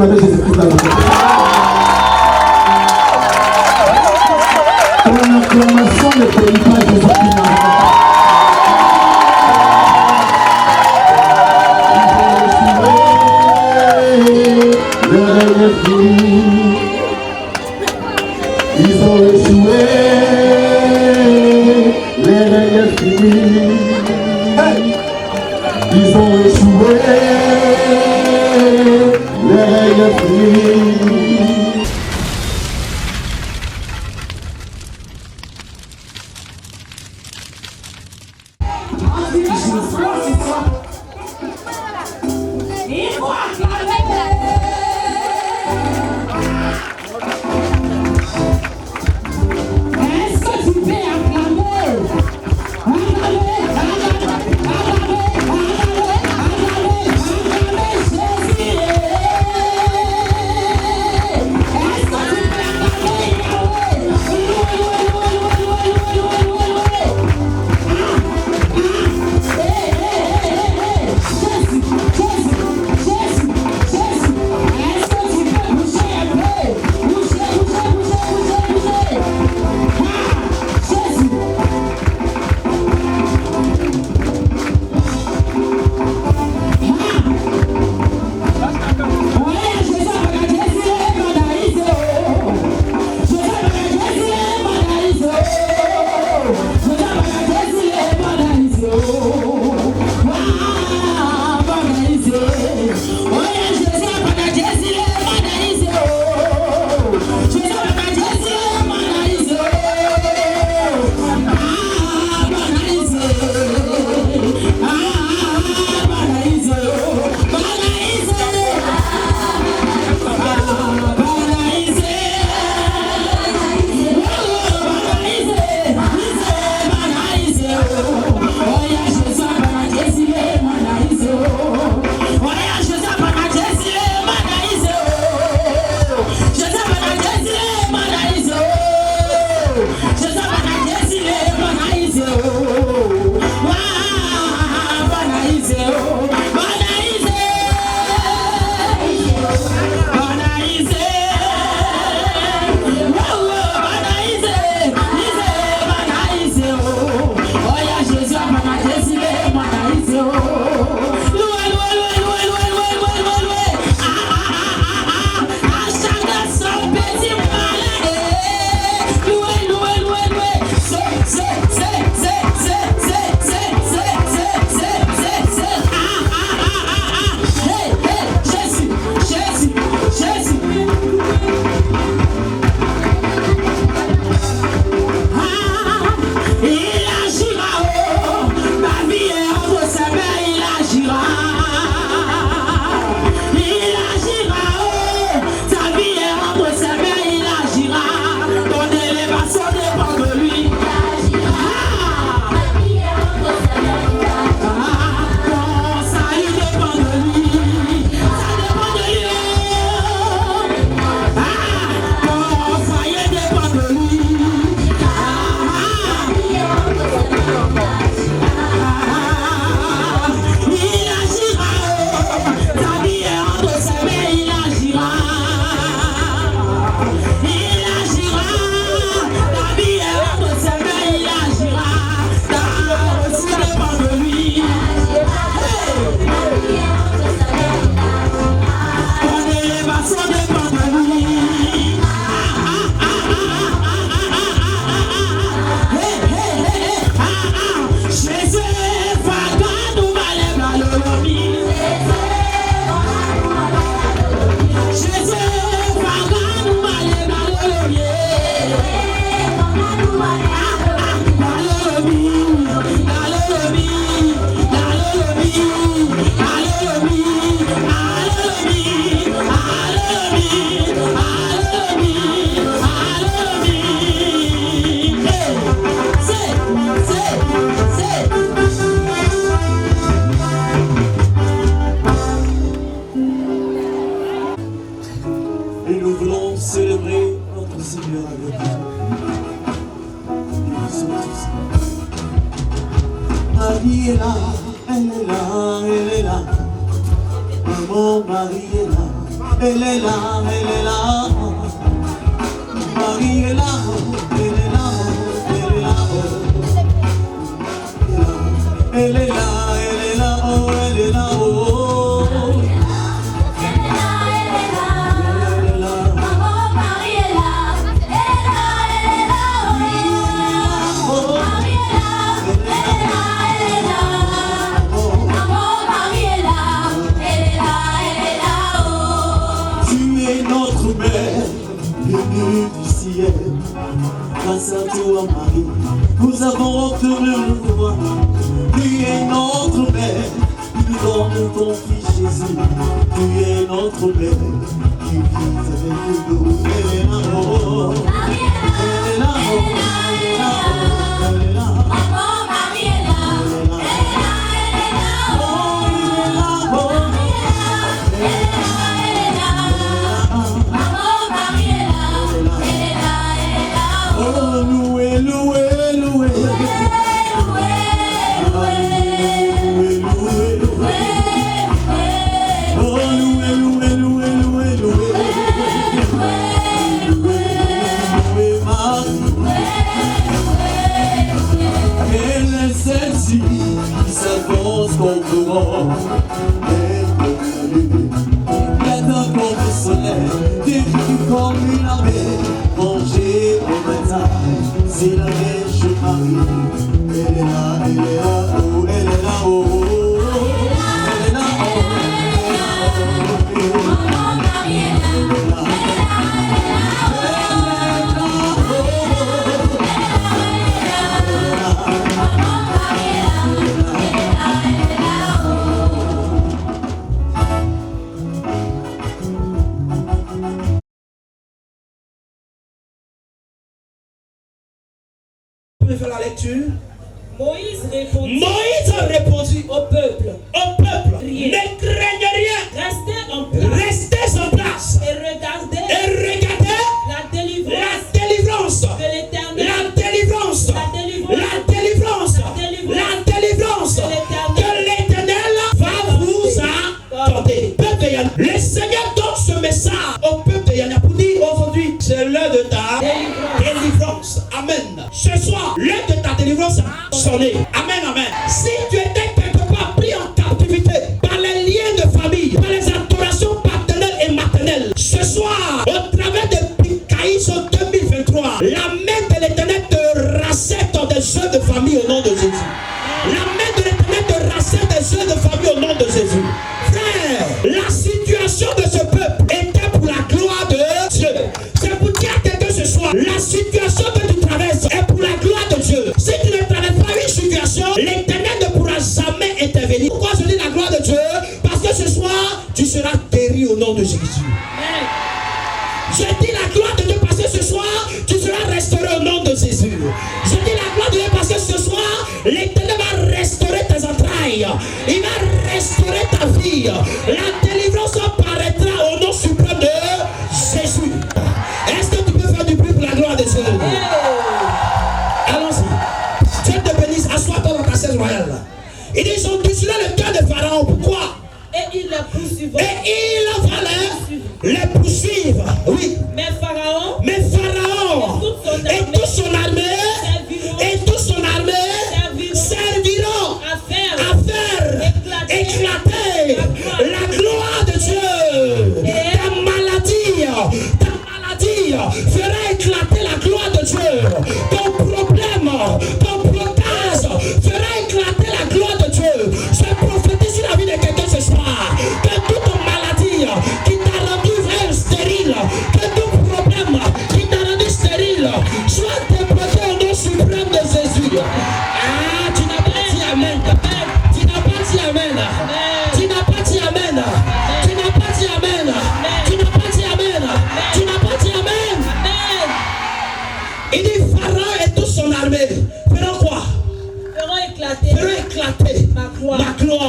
acclamer Jésus-Christ dans le monde. Ton acclamation ne périt pas Jésus-Christ dans le monde. Ils ont échoué, les règles finies. Ils ont échoué, les règles finies. vie est là, elle est là, elle est là. Mon mari est là. Elle est là, elle est là. Marie est là, elle est là, elle est là. Elle est là, elle est là, oh, elle est là, oh. Grâce à toi, Marie, nous avons obtenu le droit. Tu es notre mère, tu nous donnes ton fils Jésus. Tu es notre mère, tu vis avec nous. Elle est là, oh, elle est là, oh, elle est là, oh, elle est là. Maman, Marie est là, elle est là, elle est là, oh, elle est là, oh, elle est là, elle est là. Maman, Marie est là, elle est là. Oh, loué, loué, loué. Elle est celle-ci qui s'avance contre moi. Pleine comme le soleil, décrit comme une armée, rangée au matin. C'est la Vierge Marie. Elle est là, elle est là, oh, elle est là, oh, elle est là, oh, elle est là, oh. Maman Marie est là, elle est là, faire la lecture. Moïse répondit au peuple. Rien. Ne craignez rien. Restez en place. Et regardez la délivrance. que l'Éternel La délivrance que l'Éternel va vous accorder. Le Seigneur donne ce message au peuple de Yana pour dire aujourd'hui, c'est l'heure de ta délivrance. Amen. Ce soir, l'heure de ta délivrance a sonné. Amen, amen. Si tu étais quelque part pris en captivité par les liens de famille, par les adorations paternelles et maternelles, ce soir, au travers de Pikaïs 2023, la main de l'Éternel te rachète des jeux de famille au nom de Jésus. La main de l'Éternel te rachète des jeux de famille au nom de Jésus. Frère, la situation de ce peuple était pour la gloire de Dieu. C'est pour dire à quelqu'un ce soir, la situation que tu traverses est pour la gloire de Dieu. Si tu ne traverses pas une situation, l'Éternel ne pourra jamais intervenir. Pourquoi je dis la gloire de Dieu? Parce que ce soir, tu seras guéri au nom de Jésus. Je dis la gloire de Dieu parce que ce soir, tu seras restauré au nom de Jésus. Je dis la gloire de Dieu parce que ce soir, l'Éternel va restaurer tes entrailles. Il va restaurer ta vie. La délivrance apparaîtra au nom suprême de Jésus. Est-ce que tu peux faire du bruit pour la gloire de Dieu? Allons-y. Dieu te bénisse. Assois-toi dans ta chaise royale. Il dit, ils ont déchiré le cœur de Pharaon. Pourquoi? et il les poursuivra. Et il va les poursuivre. Oui. Mais Pharaon et toute son armée serviront à faire éclater la gloire de Dieu. Ta maladie fera éclater la gloire de Dieu. Ton problème, ton blocage fera éclater la gloire de Dieu. Je prophétise sur la vie de quelqu'un ce soir. Que toute maladie qui t'a rendu stérile, que tout problème qui t'a rendu stérile soit débloqué au nom suprême de Jésus. Ah, tu n'as pas dit amen. Tu n'as pas dit amen. Tu n'as pas dit amen. Tu n'as pas dit amen. Tu n'as pas dit amen. Tu n'as pas dit amen. Il dit Pharaon et toute son armée feront quoi? Feront éclater ma gloire.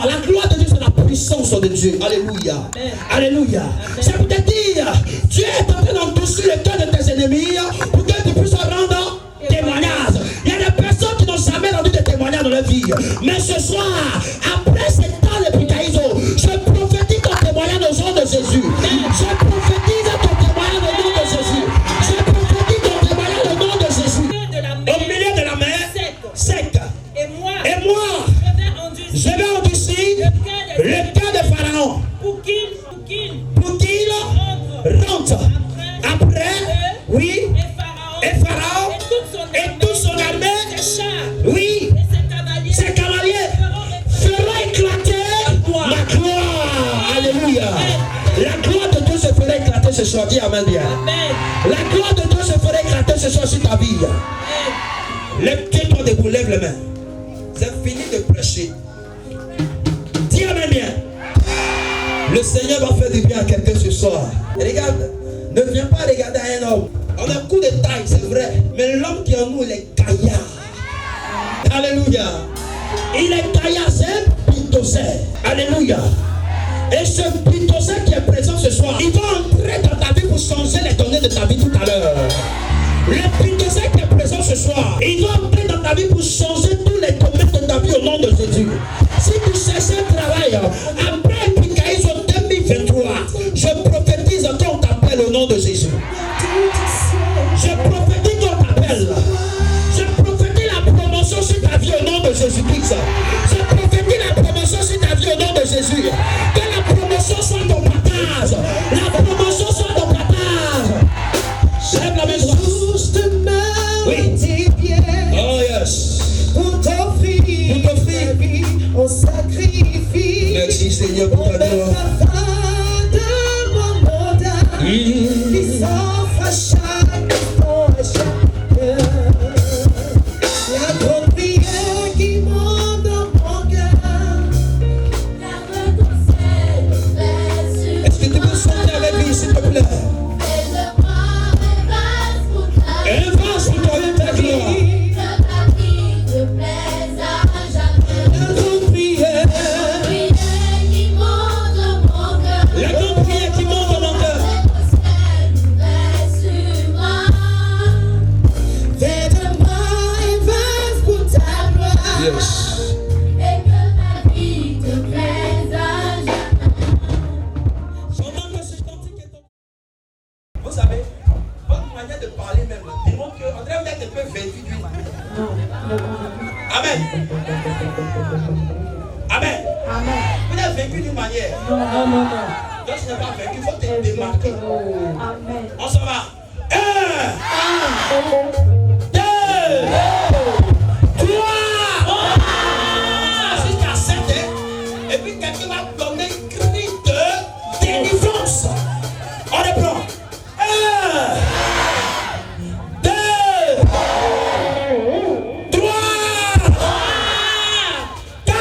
La gloire de Dieu, c'est la puissance de Dieu. Alléluia. Amen. Alléluia. C'est pour te dire, Dieu est en train d'endurcir le cœur de tes ennemis pour que tu puisses rendre témoignage. Il y a des personnes qui n'ont jamais rendu de témoignage dans leur vie. Mais ce soir, après ce temps de Pikaïso, je prophétise ton témoignage au nom de Jésus. Je soir. Dis Amen bien. Amen. La gloire de Dieu se ferait éclater ce soir sur ta vie. Amen. Lève-toi debout, lève les mains. C'est fini de prêcher. Dis Amen bien. Le Seigneur va faire du bien à quelqu'un ce soir. Regarde, ne viens pas regarder un homme. On a un coup de taille, c'est vrai. Mais l'homme qui est en nous, il est gaillard. Alléluia. Il est gaillard, c'est un pitocé. Alléluia. Et ce pitocé qui est présent ce soir, il va entrer dans ta vie pour changer les données de ta vie tout à l'heure. Le pitocé qui est présent ce soir, il va entrer dans ta vie pour changer tous les domaines de ta vie au nom de Jésus. Si tu cherches un travail, après Picaïs en 2023, je prophétise qu'on t'appelle au nom de Jésus. Je prophétise qu'on t'appelle. Je prophétise la promotion sur ta vie au nom de Jésus-Christ. Je prophétise la promotion sur ta vie au nom de Jésus. Que la promotion soit ton partage. La promotion soit ton partage. Lève la main droite. Oui. Oh yes. Pour t'offrir ta vie, on sacrifie. Merci Seigneur pour ta gloire. De mon audace, qui s'offre à chaque instant, à chaque heure. La grande prière qui monte dans mon cœur. Est-ce que tu peux chanter avec lui s'il te plaît? Un vase pour toi de ta gloire. La grande prière. La grande prière qui monte dans mon cœur. Fais de moi un vase pour ta gloire. Yes. Pendant que ce cantique est en... Vous savez, votre manière de parler même démontre que André vous êtes un peu vêtu d'huile. Amen. Amen. Vous êtes vécu d'une manière. Donc ce n'est pas vécu, il faut te démarquer. On s'en va. 1, 2, 3, jusqu'à 7. Et puis quelqu'un va donner un cri de délivrance. On reprend. 1, 2, 3, 4,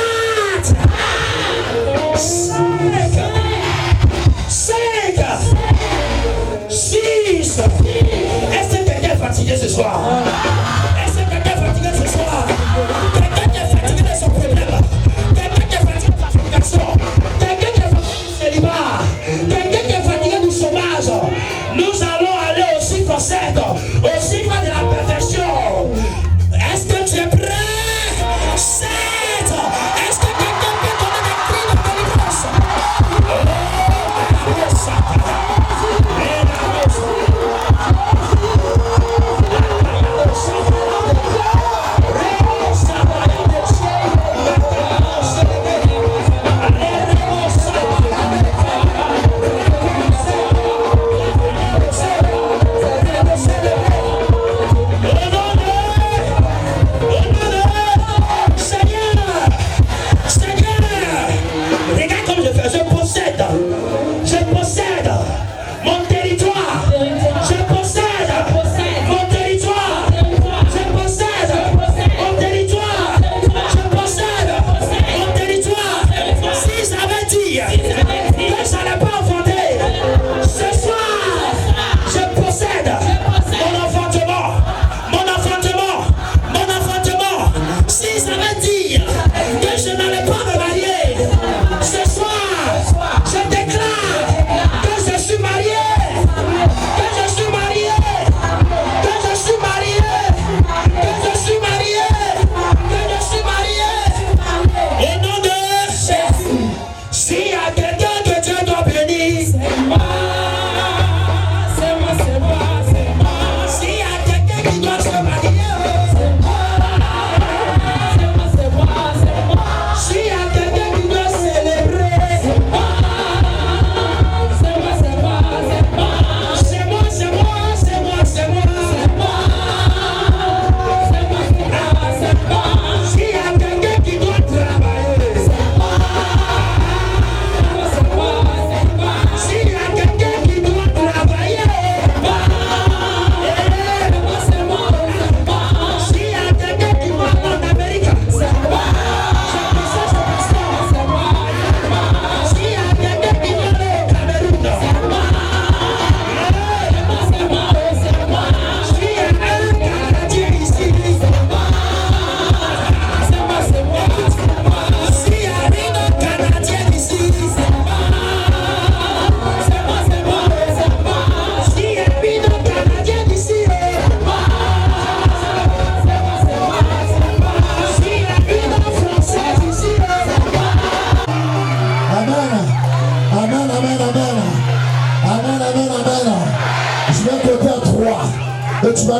5, 6. Est-ce que quelqu'un est fatigué ce soir?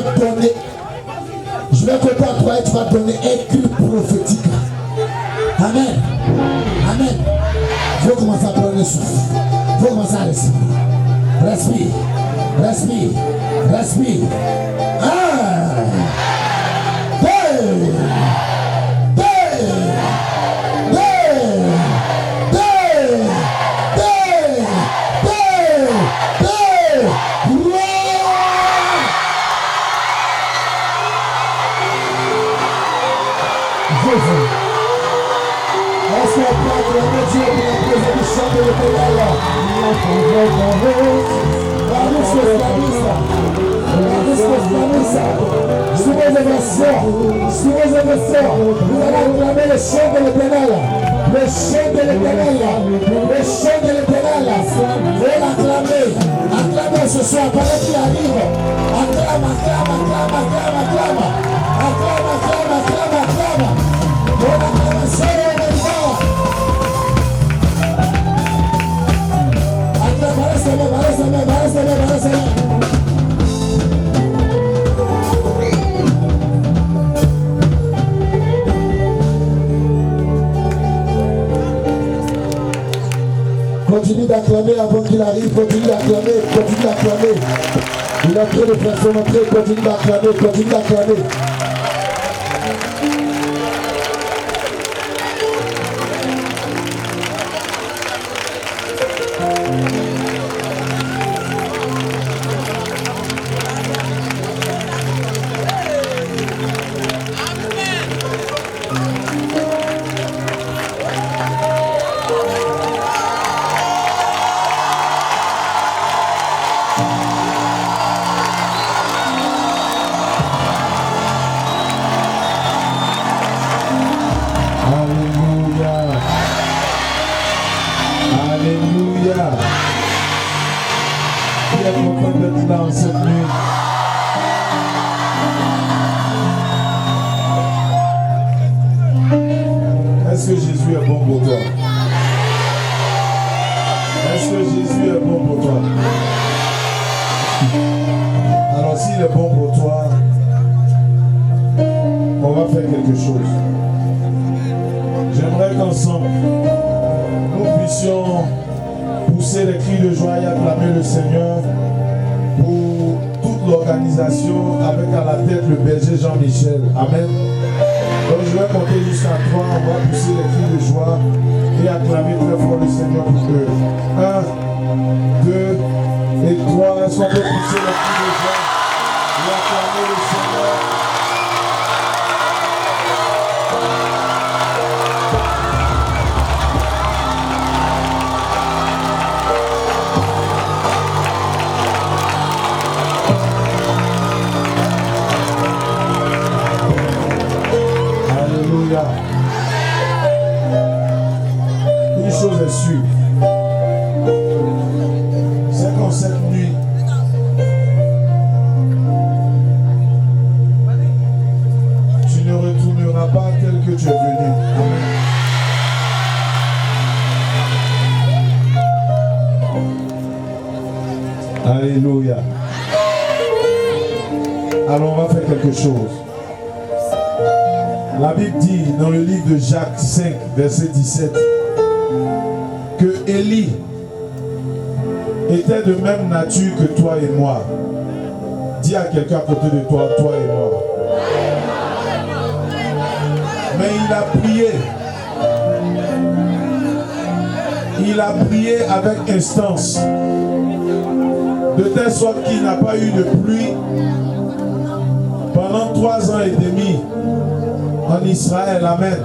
vas donner. Je vais compter à 3 et tu vas donner un cri prophétique. Amen. Amen. Il faut commencer à prendre le souffle. Il faut commencer à respirer. Respire. Respire. Respire. 1, 2, 2, 2, 2, 2, 2, 2, 3. Jésus. Est-ce qu'on peut acclamer Dieu pour la présentation de l'Éternel? La liste esclavista. Sous vos émotions, vous allez acclamer le chant de l'Éternel. Le chant de l'Éternel. Le chant de l'Éternel. Vous allez l'acclamer. Acclamez ce soir, pendant qu'il arrive. Acclame, acclame, acclame, acclame, acclame. Acclame, acclame, acclame, acclame. Bonne acclamation de l'Éternel. Acclame, balance-le. Continue d'acclamer avant qu'il arrive, continue d'acclamer. Il a trop de personnes entrées, continue d'acclamer. Est-ce que Jésus est bon pour toi? Est-ce que Jésus est bon pour toi? Alors s'il est bon pour toi, on va faire quelque chose. J'aimerais qu'ensemble, nous puissions pousser les cris de joie et acclamer le Seigneur pour toute l'organisation avec à la tête le berger Jean-Michel. Amen. Donc je vais compter jusqu'à 3, on va pousser les cris de joie et acclamer très fort le Seigneur pour eux. 1, 2 et 3. Est-ce qu'on peut pousser les cris de joie et acclamer le Seigneur? Une chose est sûre, c'est qu'en cette nuit, tu ne retourneras pas tel que tu es venu. Amen. Alléluia. Alors on va faire quelque chose. La Bible dit dans le livre de Jacques 5, verset 17, que Élie était de même nature que toi et moi. Dis à quelqu'un à côté de toi, toi et moi. Mais il a prié. Il a prié avec instance. De telle sorte qu'il n'a pas eu de pluie pendant 3 ans et demi. En Israël, amen.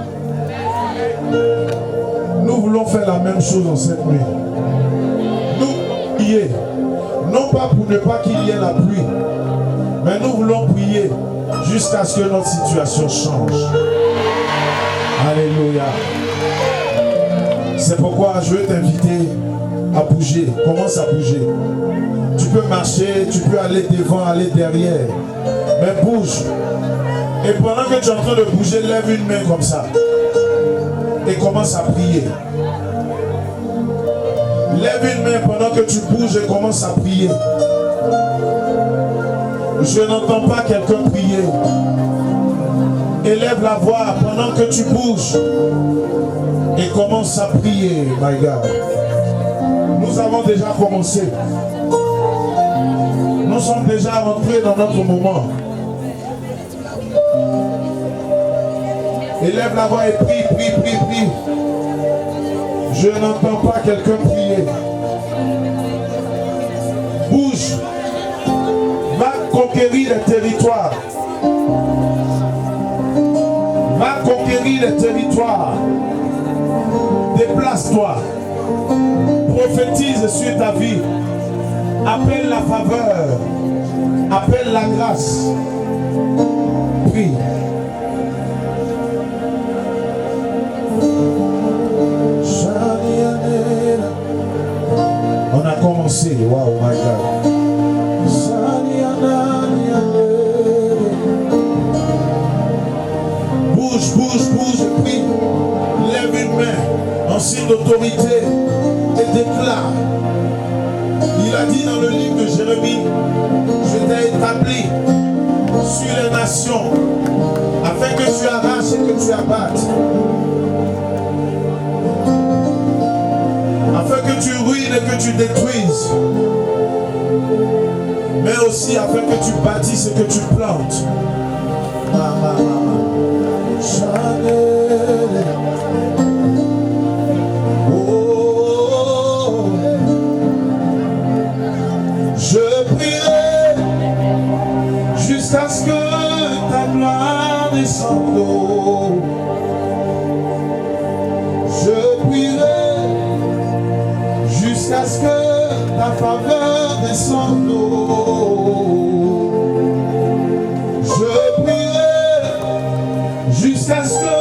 Nous voulons faire la même chose en cette nuit. Nous prier, non pas pour ne pas qu'il y ait la pluie, mais nous voulons prier jusqu'à ce que notre situation change. Alléluia. C'est pourquoi je veux t'inviter à bouger. Commence à bouger. Tu peux marcher, tu peux aller devant, aller derrière, mais bouge. Et pendant que tu es en train de bouger, lève une main comme ça. Et commence à prier. Lève une main pendant que tu bouges et commence à prier. Je n'entends pas quelqu'un prier. Élève la voix pendant que tu bouges et commence à prier, my God. Nous avons déjà commencé. Nous sommes déjà rentrés dans notre moment. Élève la voix et prie, prie, prie, prie. Je n'entends pas quelqu'un prier. Bouge. Va conquérir les territoires. Va conquérir les territoires. Déplace-toi. Prophétise sur ta vie. Appelle la faveur. Appelle la grâce. Prie. On a commencé. Wow, my God. Bouge, bouge, bouge, prie. Lève une main en signe d'autorité et déclare. Il a dit dans le livre de Jérémie, je t'ai établi sur les nations afin que tu arraches et que tu abattes. Afin que tu ruines et que tu détruises. Mais aussi afin que tu bâtisses et que tu plantes. Oh, je prierai jusqu'à ce que ta gloire descende. Je prierai jusqu'à ce que ta faveur descende. Je prierai jusqu'à ce que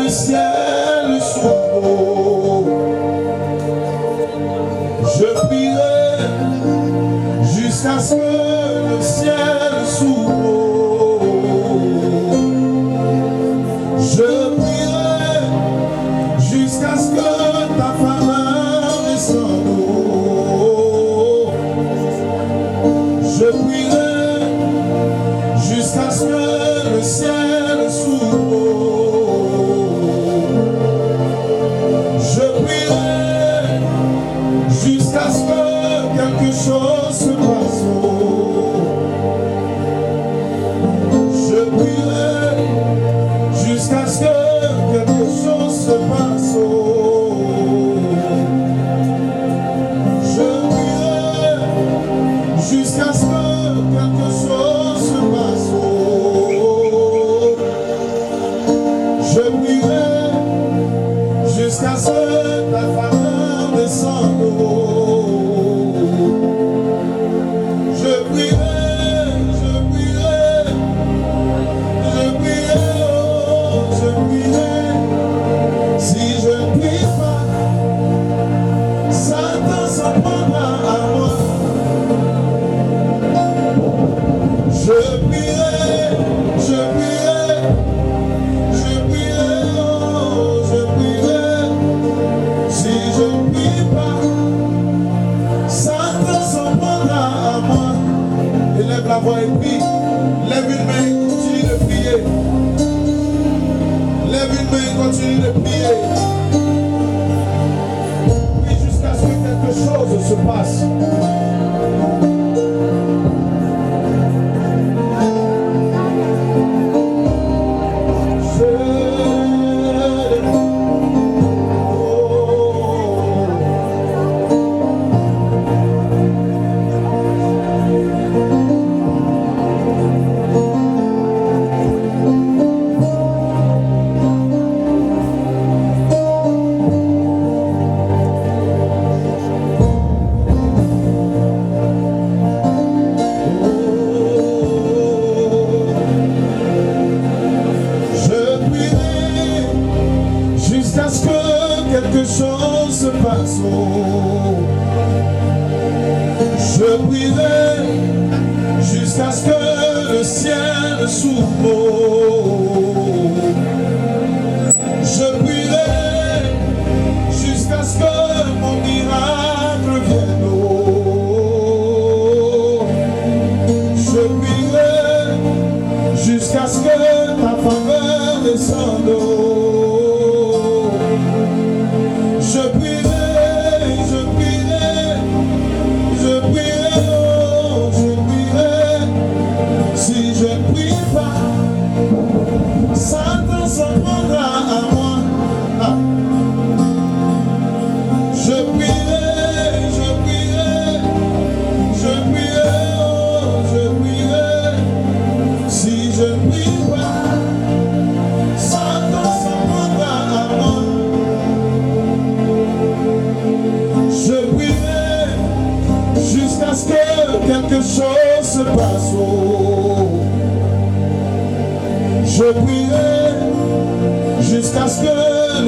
le ciel s'ouvre. Je prierai jusqu'à ce que le ciel s'ouvre. Je prierai jusqu'à ce que ta faveur descende. Je prierai jusqu'à ce que le ciel s'ouvre. Je prierai jusqu'à ce que quelque chose se passe. Je prierai jusqu'à ce que quelque chose se passe. Je prierai jusqu'à ce que quelque chose se passe. Je prierai jusqu'à ce que ta faveur descende. Je prierai, je prierai, je prierai, oh, je prierai. Si je ne prie pas, Satan s'en prendra à moi. Je prierai, je prierai, je prierai, oh, je prierai. Si je ne prie pas, Satan s'en prendra à moi. Élève la voix et prie. Lève une main et continue de prier. Lève une main et continue de prier. Prie jusqu'à ce que quelque chose se passe. Je prierai jusqu'à ce que le ciel s'ouvre. Je prierai jusqu'à ce que mon miracle vienne. Je prierai prierai jusqu'à ce que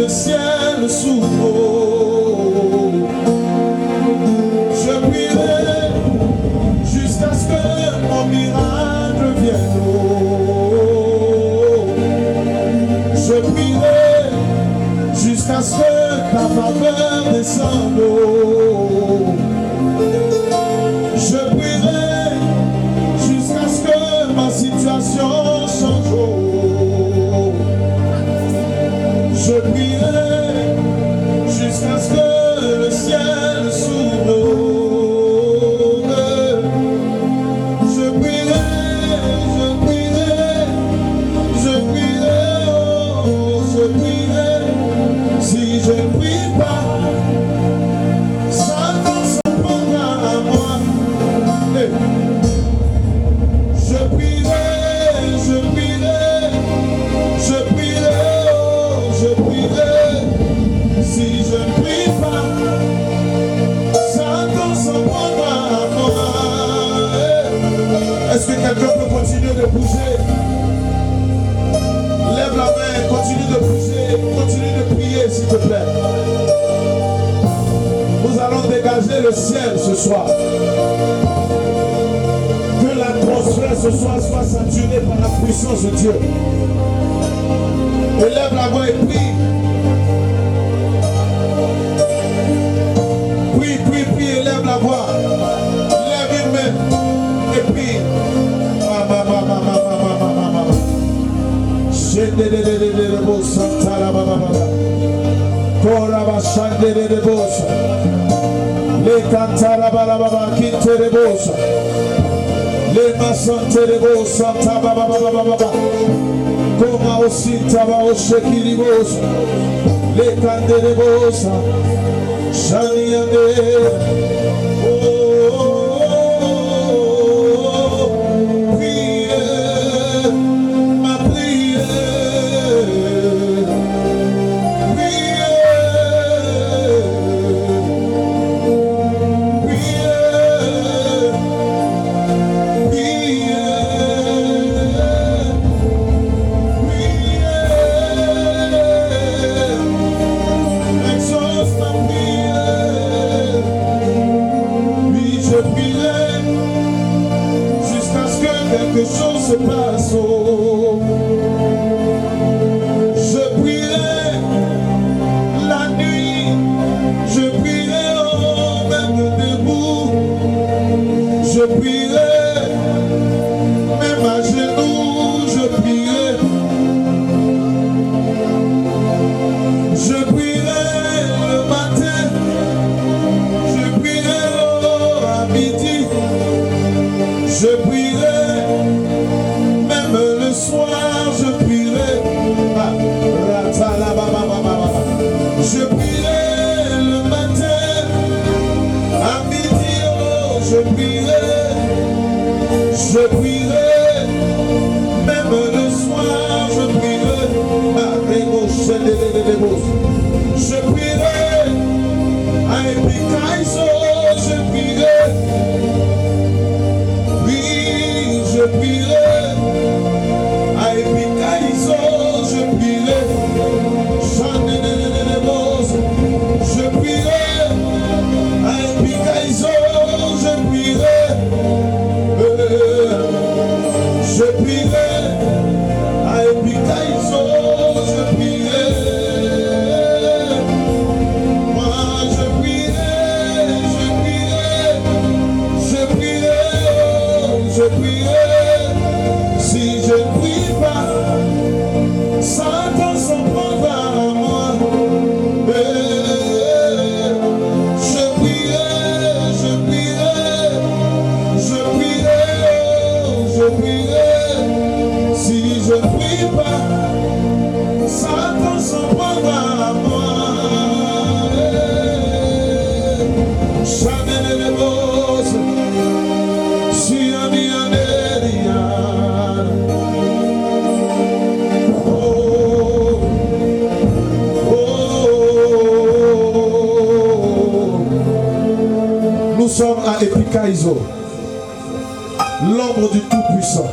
le ciel s'ouvre. Je prierai jusqu'à ce que mon miracle vienne. Je prierai jusqu'à ce que ta faveur descende. Je prierai jusqu'à ce que ma situation change. Je prierai jusqu'à ce que le ciel s'ouvre. Je prierai, je prierai, je prierai, oh, je prierai. Si je ne prie pas, Satan s'en prendra à moi. Hey. Je prierai, je prierai, je prierai, oh, je prierai. Si je ne prie pas, Satan s'en prendra à moi. Hey. Est-ce que quelqu'un peut continuer de bouger? Lève la main, continue de bouger, continue de prier s'il te plaît. Nous allons dégager le ciel ce soir. Que l'atmosphère ce soir soit saturée par la puissance de Dieu. Élève la voix et prie. Prie, prie, prie, élève la voix. Lève une main et prie. Le cantara balababa kinterebosa. Le masanterebosa tabababababa. Koma osintaba oshekiribosa. Le canderebosa. Shaniande. Prière, ma prière. Quelque chose se passe. Oh. Je prierai la nuit, je prierai oh, même debout, je prierai même à genoux, je prierai. Je prierai le matin, je prierai oh, à midi, je prierai. Même le soir, je prierai. Je prierai le matin, à midi, oh, je prierai. Je prierai. Même le soir, je prierai. Je prierai. À Epikaiso, je prierai. Oui, je prierai. À Epikaiso, je prierai. Je prierai. À Epikaiso, je prierai. Je prierai. À Epikaiso, je prierai. Moi, je prierai. Je prierai. Je prierai. Je prierai. Si je ne prie pas, Satan s'en prendra à moi. Je prierai, je prierai, je prierai, je prierai. Si je ne prie pas, Satan s'en prendra à moi. Jamais ne pose, si un Nous sommes à Epikaiso, l'ombre du Tout-Puissant.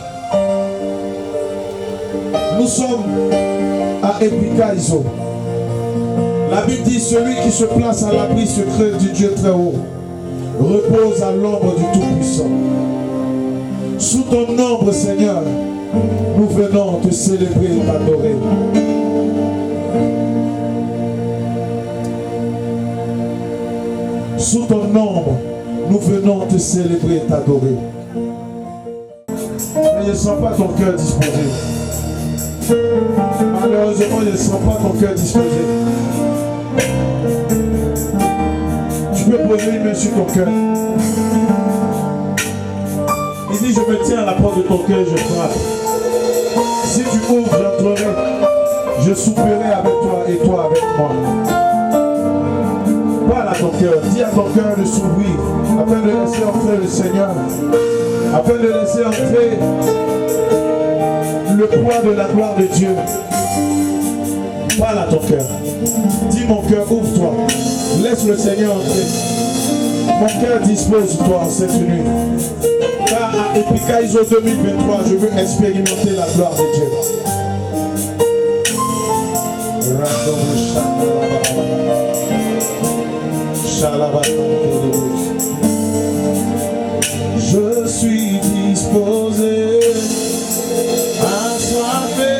Nous Nous sommes à Epikaizo. La Bible dit, celui qui se place à l'abri secret du Dieu très haut repose à l'ombre du Tout-Puissant. Sous ton ombre, Seigneur, nous venons te célébrer et t'adorer. Sous ton ombre, nous venons te célébrer et t'adorer. Mais je ne sens pas ton cœur disposé. Malheureusement, je ne sens pas ton cœur disposé. Tu peux poser une main sur ton cœur. Il dit, je me tiens à la porte de ton cœur, je frappe. Si tu ouvres, j'entrerai. Je souperai avec toi et toi avec moi. Parle à ton cœur. Dis à ton cœur de s'ouvrir afin de laisser entrer le Seigneur. Afin de laisser entrer le poids de la gloire de Dieu. Parle à ton cœur. Dis mon cœur, ouvre-toi. Laisse le Seigneur entrer. Mon cœur dispose-toi en cette nuit. Car à Epikaizo 2023, je veux expérimenter la gloire de Dieu. Je suis disposé à soifé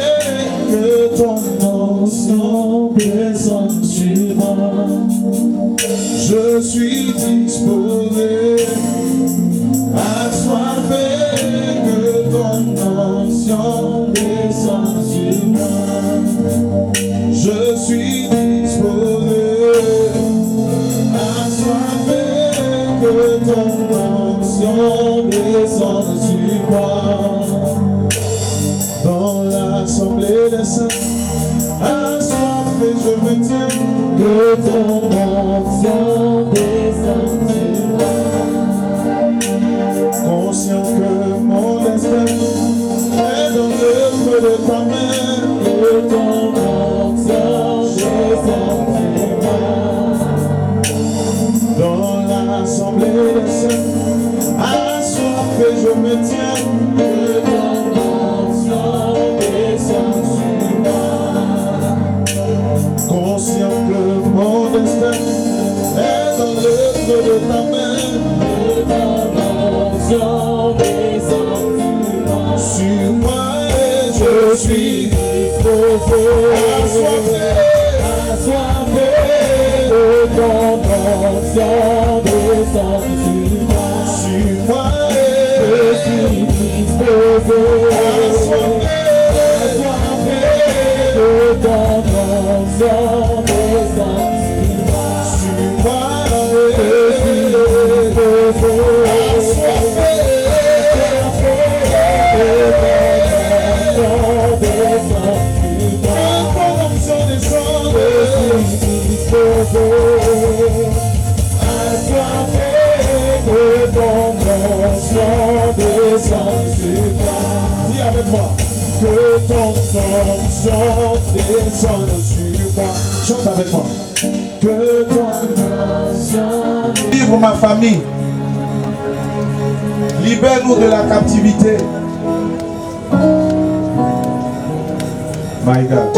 que ton onction descende sur moi. Je suis disposé à soifé que ton onction descende sur moi. Je suis disposé à soifé que ton onction descende sur moi. Dans l'assemblée des saints, assoiffé je me tiens, que ton onction descende sur moi. Conscient que mon destin est dans le feu de ta main, que ton onction descende sur moi. Dans l'assemblée des saints, assoiffé je me tiens, que ton onction descende sur moi. Conscient que mon destin est dans le feu de ta main, que ton onction descende sur moi. Et je suis disposé, assoiffé, que ton onction descende sur moi. Je suis disposé, assoiffé, que ton onction descende sur moi. Je suis disposé, assoiffé, que ton onction descende sur moi. Je suis disposé, assoiffé, que ton onction descende sur moi. Dis avec moi, que ton onction descende sur moi. Chante avec moi. Que ton onction livre ma famille. Libère-nous de la captivité. My God.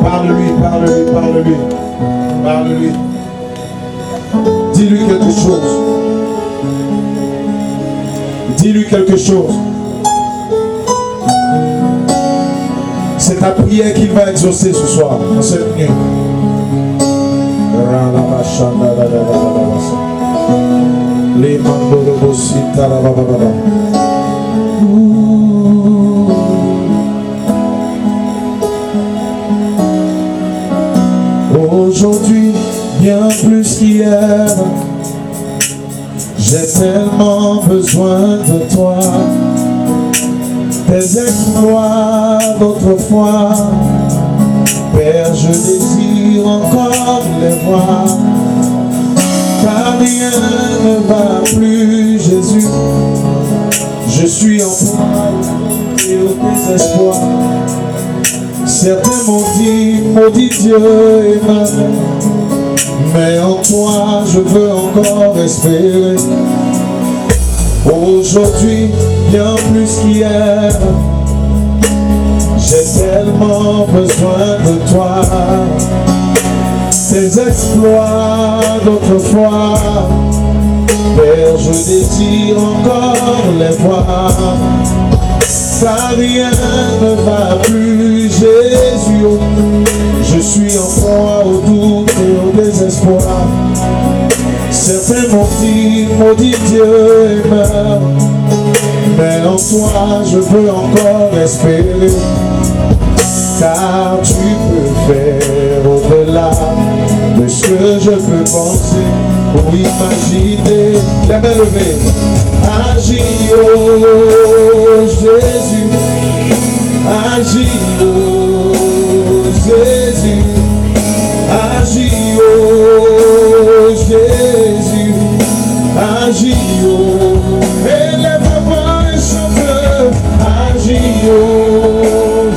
Parle-lui, parle-lui, parle-lui. Parle-lui. Dis-lui quelque chose. Dis-lui quelque chose. C'est ta prière qu'il va exaucer ce soir, en cette nuit. Les aujourd'hui, bien plus qu'hier, j'ai tellement besoin de toi. Tes exploits d'autrefois, Père, je désire encore les voir. Car rien ne va plus, Jésus. Je suis en proie et au désespoir. Certains m'ont dit, maudit Dieu et ma mère, mais en toi je veux encore espérer. Aujourd'hui, bien plus qu'hier. J'ai tellement besoin de toi. Tes exploits d'autrefois, Père, je désire encore les voir. Car rien ne va plus, Jésus. Je suis en proie au doute et au désespoir. Certains m'ont dit, maudit Dieu et meurt. Mais en toi je peux encore espérer. Car tu peux faire au-delà de ce que je peux penser ou imaginer. Les mains levées. Agis, oh Jésus. Agis, oh Jésus. Agis, oh Jésus. Agis, oh. Élève la voix et chante. Agis, oh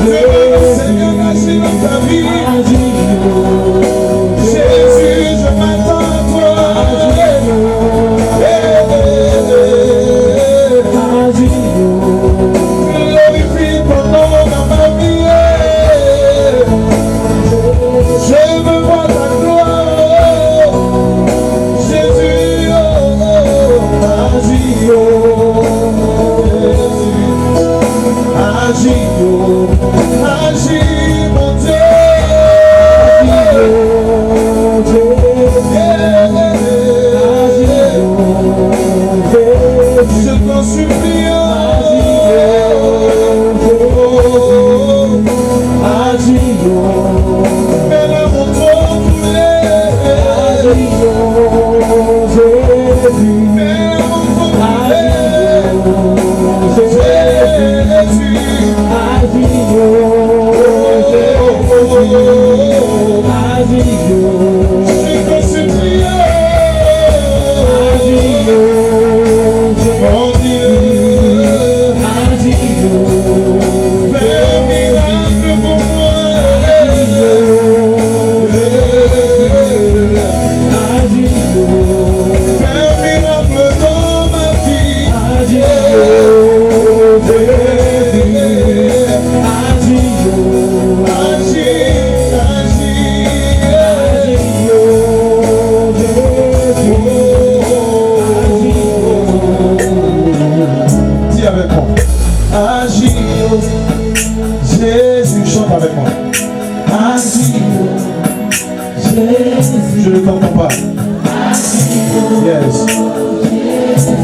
Jésus. Seigneur, agis dans ta vie. Agis, oh Jésus, je m'attends à toi. Glorifie ton nom dans ma vie. Je veux voir ta gloire. Jésus, oh, agis, oh, Jésus. Agis, oh, agis, mon Dieu. Je t'en supplie, agis, mets le manteau brûlé. Agis, Jésus, mets le manteau brûlé. Jésus, agis, je t'en supplie, mon Dieu, fais un miracle pour moi. Fais un miracle dans ma vie. Dis avec moi. Agis, oh Jésus, chante avec moi. Agis, oh Jésus. Je ne t'entends pas. Yes.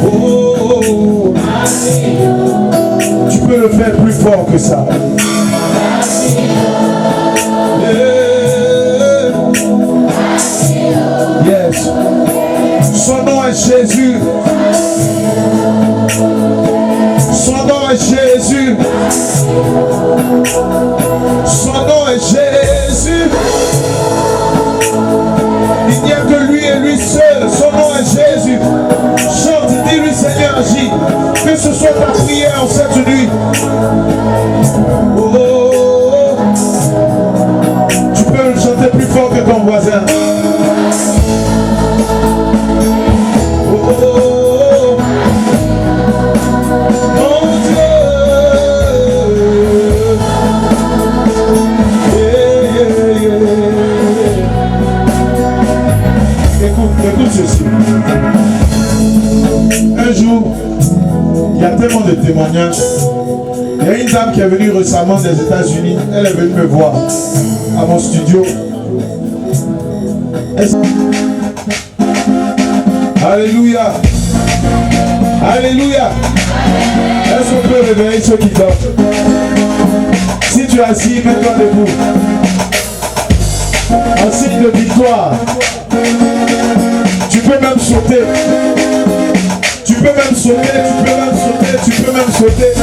Oh, tu peux le faire plus fort que ça. Yes. Son nom est Jésus. Son nom est Jésus. Son nom est Jésus. Il n'y a que lui et lui seul. Son nom est Jésus. Chante, dis-lui Seigneur, agis. Que ce soit ta prière en cette nuit. Oh, oh, oh. Tu peux le chanter plus fort que ton voisin. Oh, oh, oh. Mon Dieu. Yeah, yeah, yeah. Écoute ceci. Un jour, il y a tellement de témoignages. Il y a une dame qui est venue récemment des États-Unis. Elle est venue me voir à mon studio. Alléluia. Alléluia. Est-ce qu'on peut réveiller ceux qui dorment? Si tu es assis, mets-toi debout. En signe de victoire. Tu peux même sauter. Tu peux même sauter, tu peux même sauter, tu peux même sauter.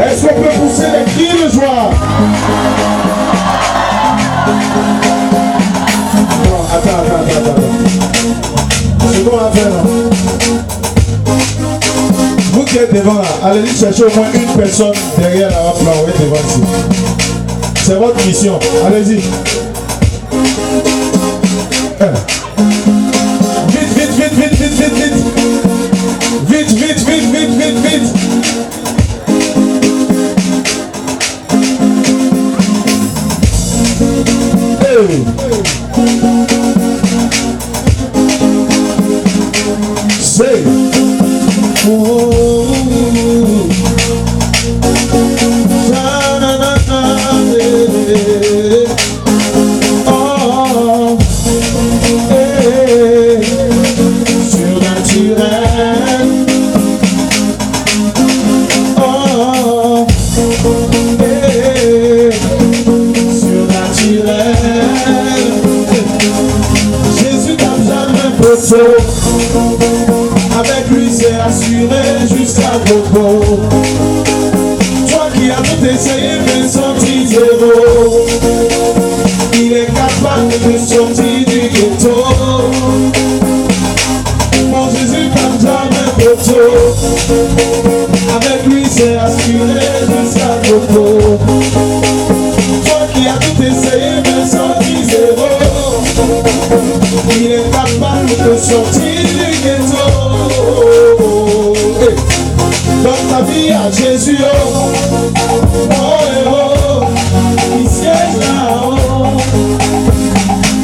Est-ce qu'on peut pousser les cris de joie? Non, attends. C'est bon à faire là. Vous qui êtes devant là, allez chercher au moins une personne derrière la rampe là, on est devant ici. C'est votre mission. Allez-y. Vite, vite, vite, vite, vite, vite, vite. Vite, vite, vite, vite, vite, vite. Hey. Say. Oh. Avec lui c'est assuré jusqu'à propos. Toi qui as tout essayé mais senti zéro, il est capable de sortir du ghetto. Mon Jésus comme jamais poteau. Avec lui c'est assuré jusqu'à propos. Toi qui as tout essayé mais senti zéro, il est capable de sortir du ghetto. Hey. Dans ta vie à Jésus, oh, oh, oh, il siège là-haut.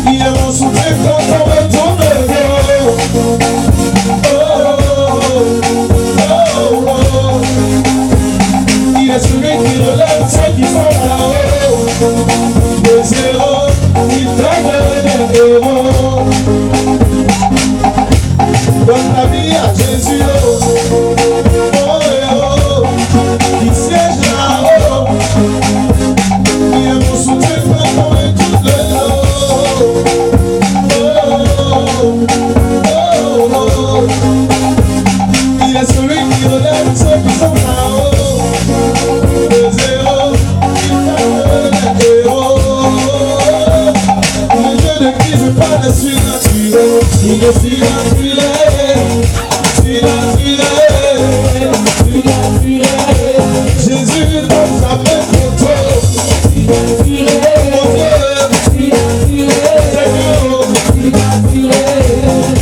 Il est mon soutien quand on retourne le dos. Oh, oh, oh. Il est celui qui relève ceux qui sont là-haut. De zéro, il donne des héros. Donne ta vie à Jésus, oh, oh, oh, il siège là-haut. Il est mon soutien quand on est tout le dos. Oh, oh, oh, il est celui qui relève ceux qui sont là-haut. De zéro, il donne des héros. Le Dieu de qui je parle suis naturel. Il est si naturel. Jésus donne sa main pour toi.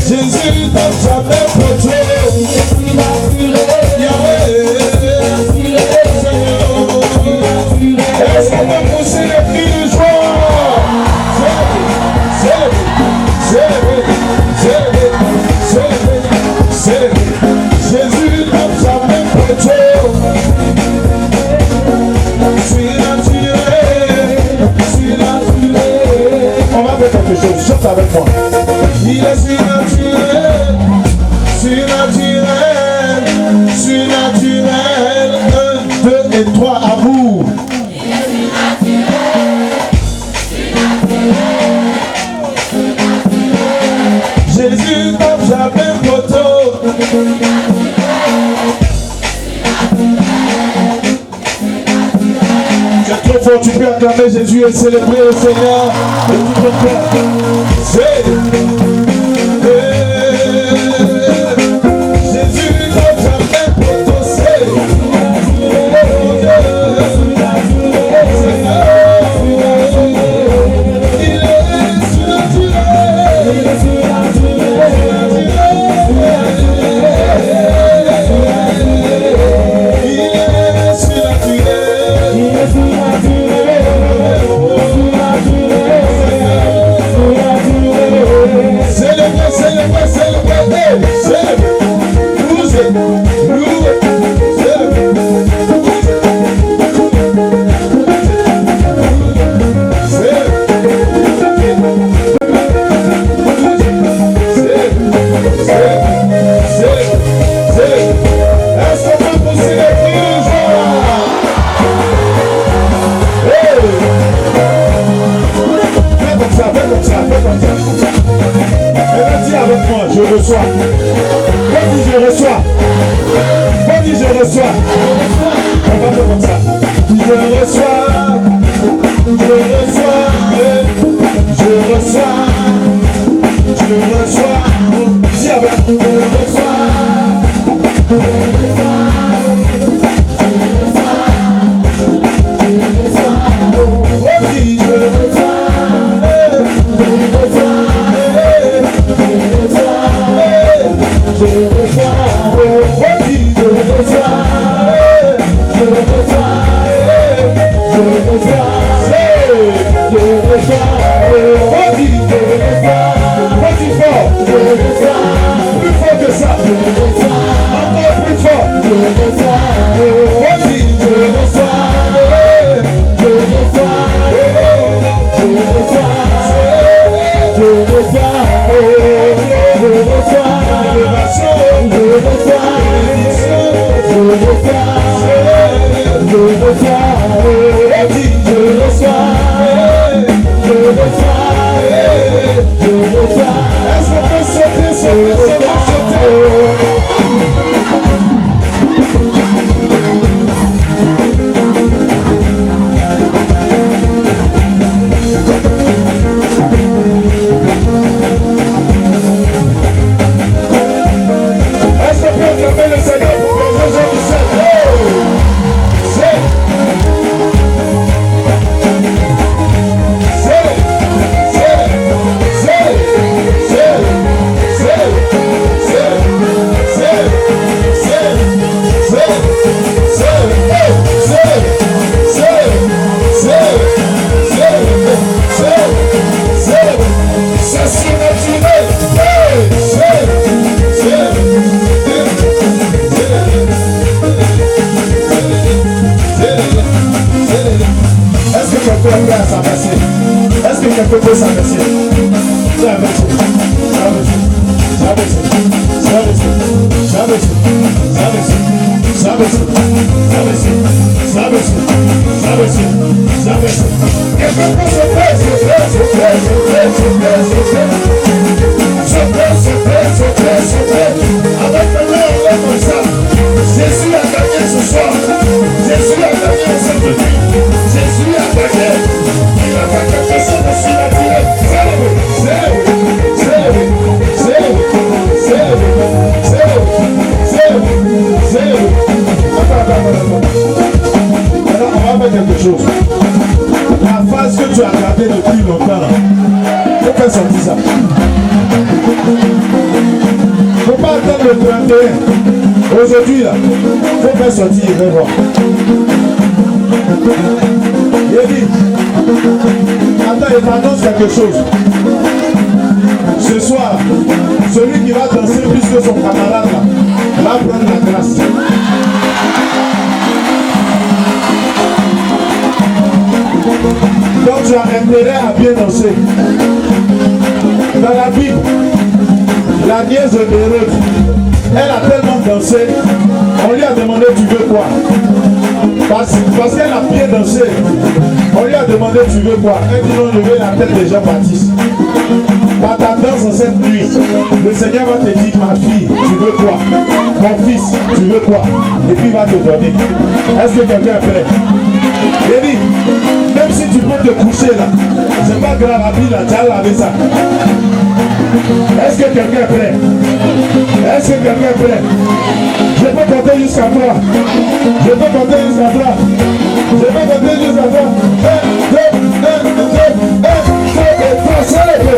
Jésus donne sa main pour toi. Est-ce qu'on va pousser les cris de joie? Jésus donne sa main pour toi. On va faire quelque chose, chante avec moi. Il est surnaturel, surnaturel, surnaturel. 1, 2 et 3, amour. Il est surnaturel, surnaturel. Jésus comme jamais photo. C'est trop fort, tu peux acclamer Jésus et célébrer le Seigneur de tout ton cœur. Jésus comme jamais photo. Je reçois. Quand je reçois. Quand je reçois. On va faire comme ça. Je reçois. Je reçois. Je reçois. Je reçois. Dis avec. Je reçois. Je reçois. Je reçois. Je reçois. Vas-y fort. Plus fort que ça. Encore plus fort. Vas-y. Est-ce qu'on peut sauter, sauter? Est-ce qu'on peut acclamer le Seigneur pour que les gens du Seigneur? Est-ce que quelqu'un est prêt à s'abaisser? Est-ce que quelqu'un peut s'abaisser? Avec le main en l'air comme ça. Jésus a gagné ce soir. Jésus a gagné cette nuit. Jésus a gagné. Il n'a pas quelque chose de surnaturel. Maintenant, on va faire quelque chose. La phase que tu as gardée depuis longtemps, il faut faire sortir ça. Il ne faut pas attendre le 31. Aujourd'hui, là, il faut faire sortir, il va voir. Yéli, attends, il m'annonce quelque chose. Ce soir, celui qui va danser plus que son camarade là, va prendre la grâce. Donc tu as intérêt à bien danser. Dans la Bible, la nièce d'Hérode, elle a tellement dansé, on lui a demandé tu veux quoi? Parce qu'elle a bien dansé, on lui a demandé tu veux quoi? Elle dit non, je veux la tête de Jean-Baptiste. Par ta danse en cette nuit, le Seigneur va te dire ma fille, tu veux quoi? Mon fils, tu veux quoi? Et puis il va te donner. Est-ce que quelqu'un est prêt? Il dit, même si tu peux te coucher là, c'est pas grave, la Bible a déjà lavé ça. Est-ce que quelqu'un est prêt? Est-ce que quelqu'un est prêt? Je peux compter jusqu'à 3. Je peux compter jusqu'à 3. Je peux compter jusqu'à 3. 1, 2, 1, 2, 1, 2 et 3. Célèbre.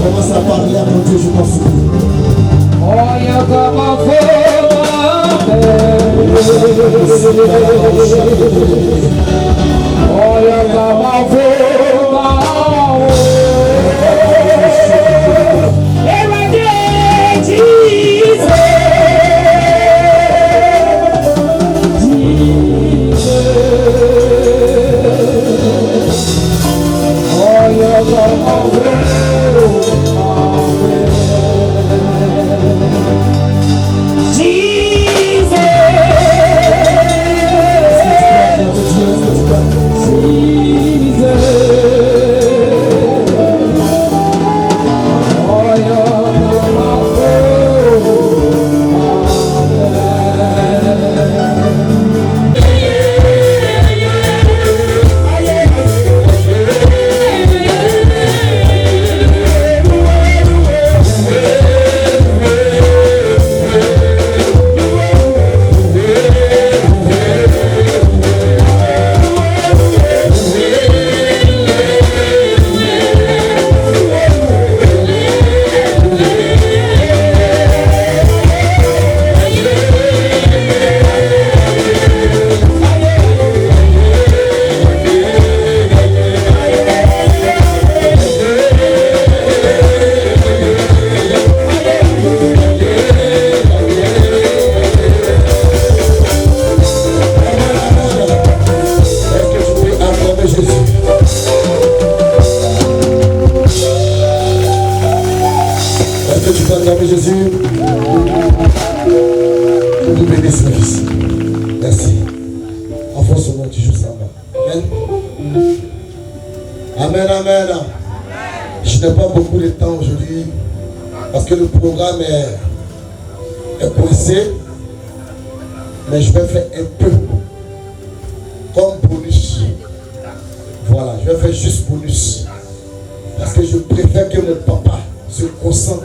Commence à parler à mon Dieu, je t'en supplie. Jesus. vous bénisse, mon fils. Merci. Enfant, son nom, toujours ça va. Amen. Amen, amen. Je n'ai pas beaucoup de temps aujourd'hui parce que le programme est coincé. Mais je vais faire un peu comme bonus. Voilà, je vais faire juste bonus. Parce que je préfère que mon papa se concentre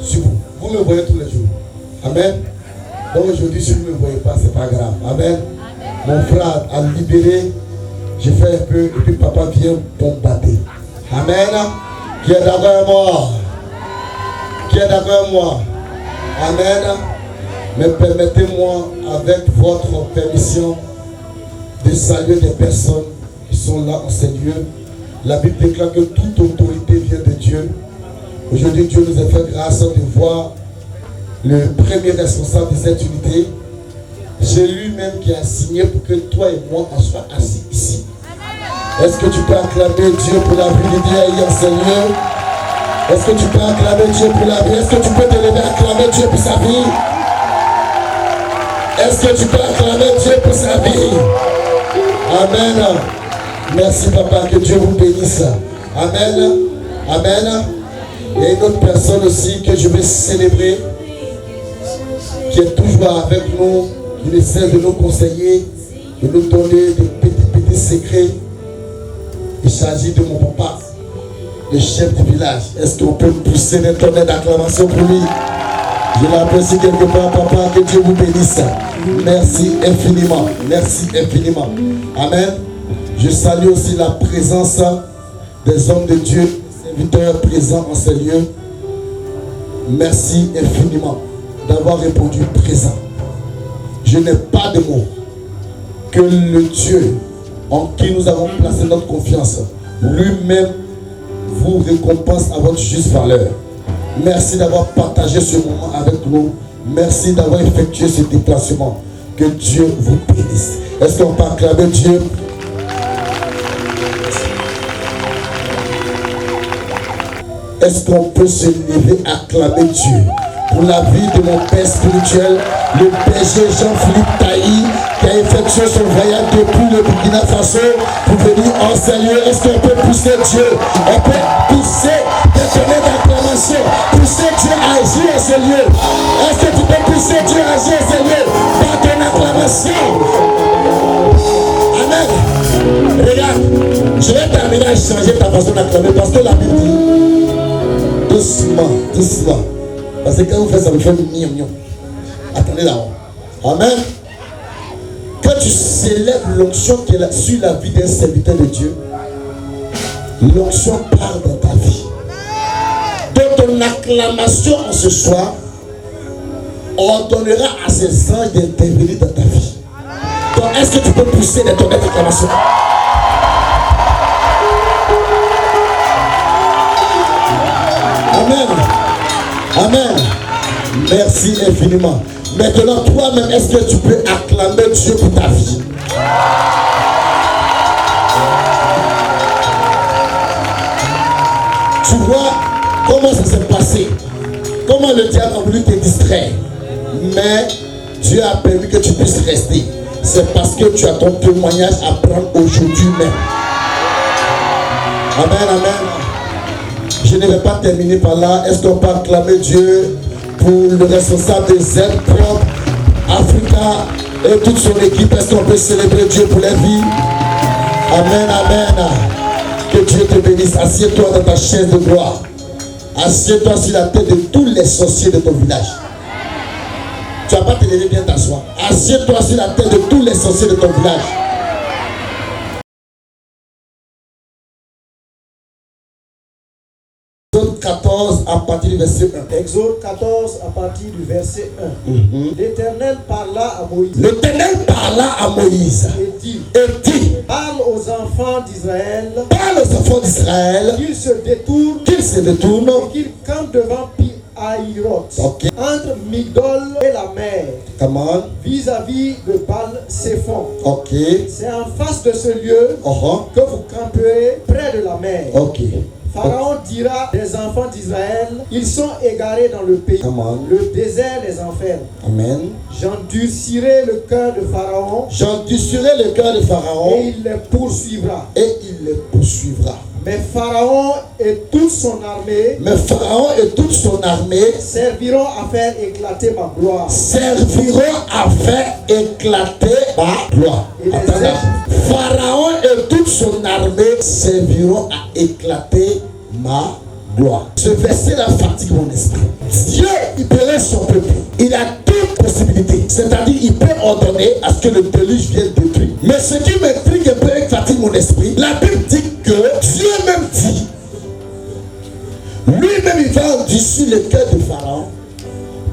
sur vous. Vous me voyez tous les jours. Amen. Donc aujourd'hui, si vous ne me voyez pas, c'est pas grave. Amen. Mon frère a libéré. Je fais un peu et puis papa vient bombarder. Amen. Qui est d'accord avec moi? Qui est d'accord avec moi? Amen. Mais permettez-moi, avec votre permission, de saluer des personnes qui sont là en ces lieux. La Bible déclare que toute autorité vient de Dieu. Aujourd'hui, Dieu nous a fait grâce de voir le premier responsable de cette unité. C'est lui-même qui a signé pour que toi et moi, on soit assis ici. Est-ce que tu peux acclamer Dieu pour la vie de Dieu en ces lieux? Est-ce que tu peux acclamer Dieu pour la vie? Est-ce que tu peux te lever et acclamer Dieu pour sa vie? Est-ce que tu peux acclamer Dieu pour sa vie? Amen. Merci papa, que Dieu vous bénisse. Amen. Amen. Il y a une autre personne aussi que je vais célébrer, qui est toujours avec nous, qui essaie de nous conseiller, de nous donner des petits secrets. Il s'agit de mon papa, le chef du village. Est-ce qu'on peut pousser des tonnes d'acclamation pour lui? Je l'apprécie quelque part, papa, que Dieu vous bénisse. Merci infiniment. Merci infiniment. Amen. Je salue aussi la présence des hommes de Dieu, des serviteurs présents en ces lieux. Merci infiniment d'avoir répondu présent. Je n'ai pas de mots. Que le Dieu en qui nous avons placé notre confiance, lui-même vous récompense à votre juste valeur. Merci d'avoir partagé ce moment avec nous. Merci d'avoir effectué ce déplacement. Que Dieu vous bénisse. Est-ce qu'on peut acclamer Dieu? Est-ce qu'on peut se lever et acclamer Dieu pour la vie de mon père spirituel, le berger Jean-Philippe Tailly, qui a effectué son voyage depuis le Burkina Faso pour venir en ces lieux? Est-ce qu'on peut pousser Dieu? On peut pousser des tonnes d'acclamation, pousser Dieu à agir en ces lieux. Est-ce que tu peux pousser Dieu à agir en ces lieux par ton acclamation? Amen. Regarde, je vais terminer à changer ta façon d'acclamer parce que la Bible dit doucement, doucement. Parce que quand vous faites ça, vous faites mignon. Attendez là-haut. Amen. Quand tu célèbres l'onction qui est là, sur la vie d'un serviteur de Dieu, l'onction part dans ta vie. De ton acclamation en ce soir, on donnera à ces anges d'intervenir dans ta vie. Donc, est-ce que tu peux pousser de ton acclamation? Amen. Amen. Merci infiniment. Maintenant, toi-même, est-ce que tu peux acclamer Dieu pour ta vie? Tu vois comment ça s'est passé? Comment le diable a voulu te distraire? Mais Dieu a permis que tu puisses rester. C'est parce que tu as ton témoignage à prendre aujourd'hui même. Amen, amen. Je ne vais pas terminer par là. Est-ce qu'on peut acclamer Dieu pour le responsable des aides propres, Africa et toute son équipe? Est-ce qu'on peut célébrer Dieu pour les vies? Amen, amen. Que Dieu te bénisse. Assieds-toi dans ta chaise de gloire. Assieds-toi sur la tête de tous les sorciers de ton village. Tu ne vas pas te lever, bien t'asseoir. Assieds-toi sur la tête de tous les sorciers de ton village. Exode 14 à partir du verset 1. Exode 14 à partir du verset 1. L'Éternel parla à Moïse. L'Éternel parla à Moïse Et dit, parle aux enfants d'Israël qu'ils se détournent et qu'ils campent devant Pi-Hahiroth, Okay. entre Migdol et la mer, Come on. vis-à-vis de Baal-Séphon. Ok. C'est en face de ce lieu Uh-huh. que vous camperez près de la mer. Ok. Pharaon dira des enfants d'Israël, ils sont égarés dans le pays. Come on. Le désert les enferme. Amen. J'endurcirai le cœur de Pharaon J'endurcirai le cœur de Pharaon et il les poursuivra. et il les poursuivra. Mais Pharaon et toute son armée Mais Pharaon et toute son armée serviront à faire éclater ma gloire. serviront à faire éclater ma gloire. Et les Attends, Égyptiens. Pharaon et toute son armée serviront à éclater ma gloire. Ce verset-là fatigue mon esprit. Dieu, il bénit son peuple. Il a toute possibilité. C'est-à-dire, il peut ordonner à ce que le déluge vienne détruire. Mais ce qui m'intrigue un peu et fatigue mon esprit, la Bible dit que Dieu même dit, lui-même il va endurcir le cœur de Pharaon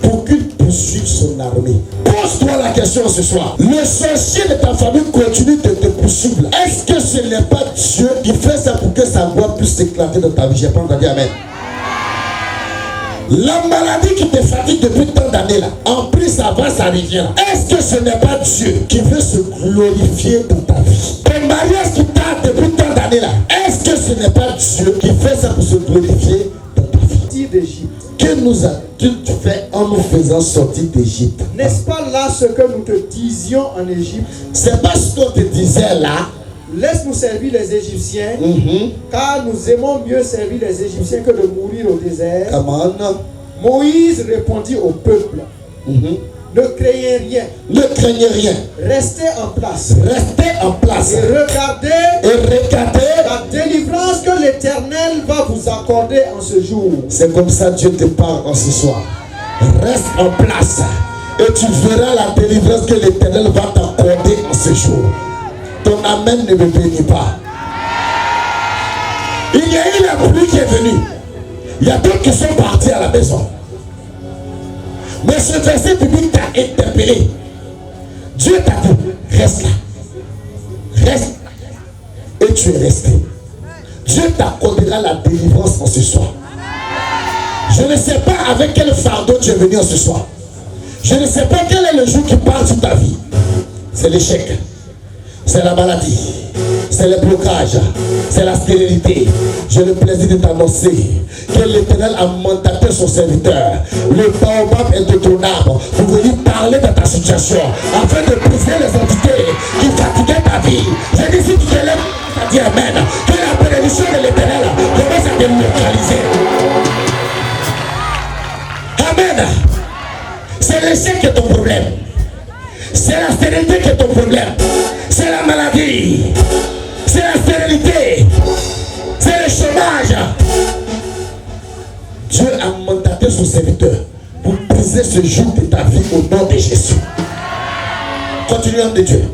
pour qu'il poursuive son armée. Pose-toi la question ce soir. Le sorcier de ta famille continue de te poursuivre. Est-ce que ce n'est pas Dieu qui fait ça pour que sa gloire puisse s'éclater dans ta vie? J'ai pas entendu amen. La maladie qui te fatigue depuis tant d'années là, en plus ça va, ça revient. Est-ce que ce n'est pas Dieu qui veut se glorifier dans ta vie? Ton mariage qui tarde depuis tant d'années là, est-ce que ce n'est pas Dieu qui fait ça pour se glorifier dans ta vie? Sortir d'Égypte. Que nous as-tu fait en nous faisant sortir d'Égypte? N'est-ce pas là ce que nous te disions en Égypte? C'est pas ce qu'on te disait là. Laisse-nous servir les Égyptiens, Mhm. car nous aimons mieux servir les Égyptiens que de mourir au désert. Come on. Moïse répondit au peuple, Mhm. ne craignez rien, Ne craignez rien. restez en place Restez en place et regardez et regardez. la délivrance que l'Éternel va vous accorder en ce jour. C'est comme ça Dieu te parle en ce soir. Reste en place et tu verras la délivrance que l'Éternel va t'accorder en ce jour. Ton amen ne me bénit pas. Il y a eu la pluie qui est venue. Il y a d'autres qui sont partis à la maison. Mais ce verset biblique t'a interpellé. Dieu t'a dit, reste là. Reste. Et tu es resté. Dieu t'accordera la délivrance en ce soir. Je ne sais pas avec quel fardeau tu es venu en ce soir. Je ne sais pas quel est le jour qui parle sur ta vie. C'est l'échec. C'est la maladie. C'est le blocage. C'est la stérilité. J'ai le plaisir de t'annoncer que l'Éternel a mandaté son serviteur. Le baobab est de ton arbre pour venir parler de ta situation afin de briser les entités qui fatiguaient ta vie. Je dis si tu te lèves, ça dit amen. Que la bénédiction de l'Éternel commence à te localiser. Amen. C'est l'échec qui est ton problème. C'est la stérilité qui est ton problème. C'est la maladie. C'est la stérilité. C'est le chômage. Dieu a mandaté son serviteur pour briser ce joug de ta vie au nom de Jésus. Continue, homme de Dieu.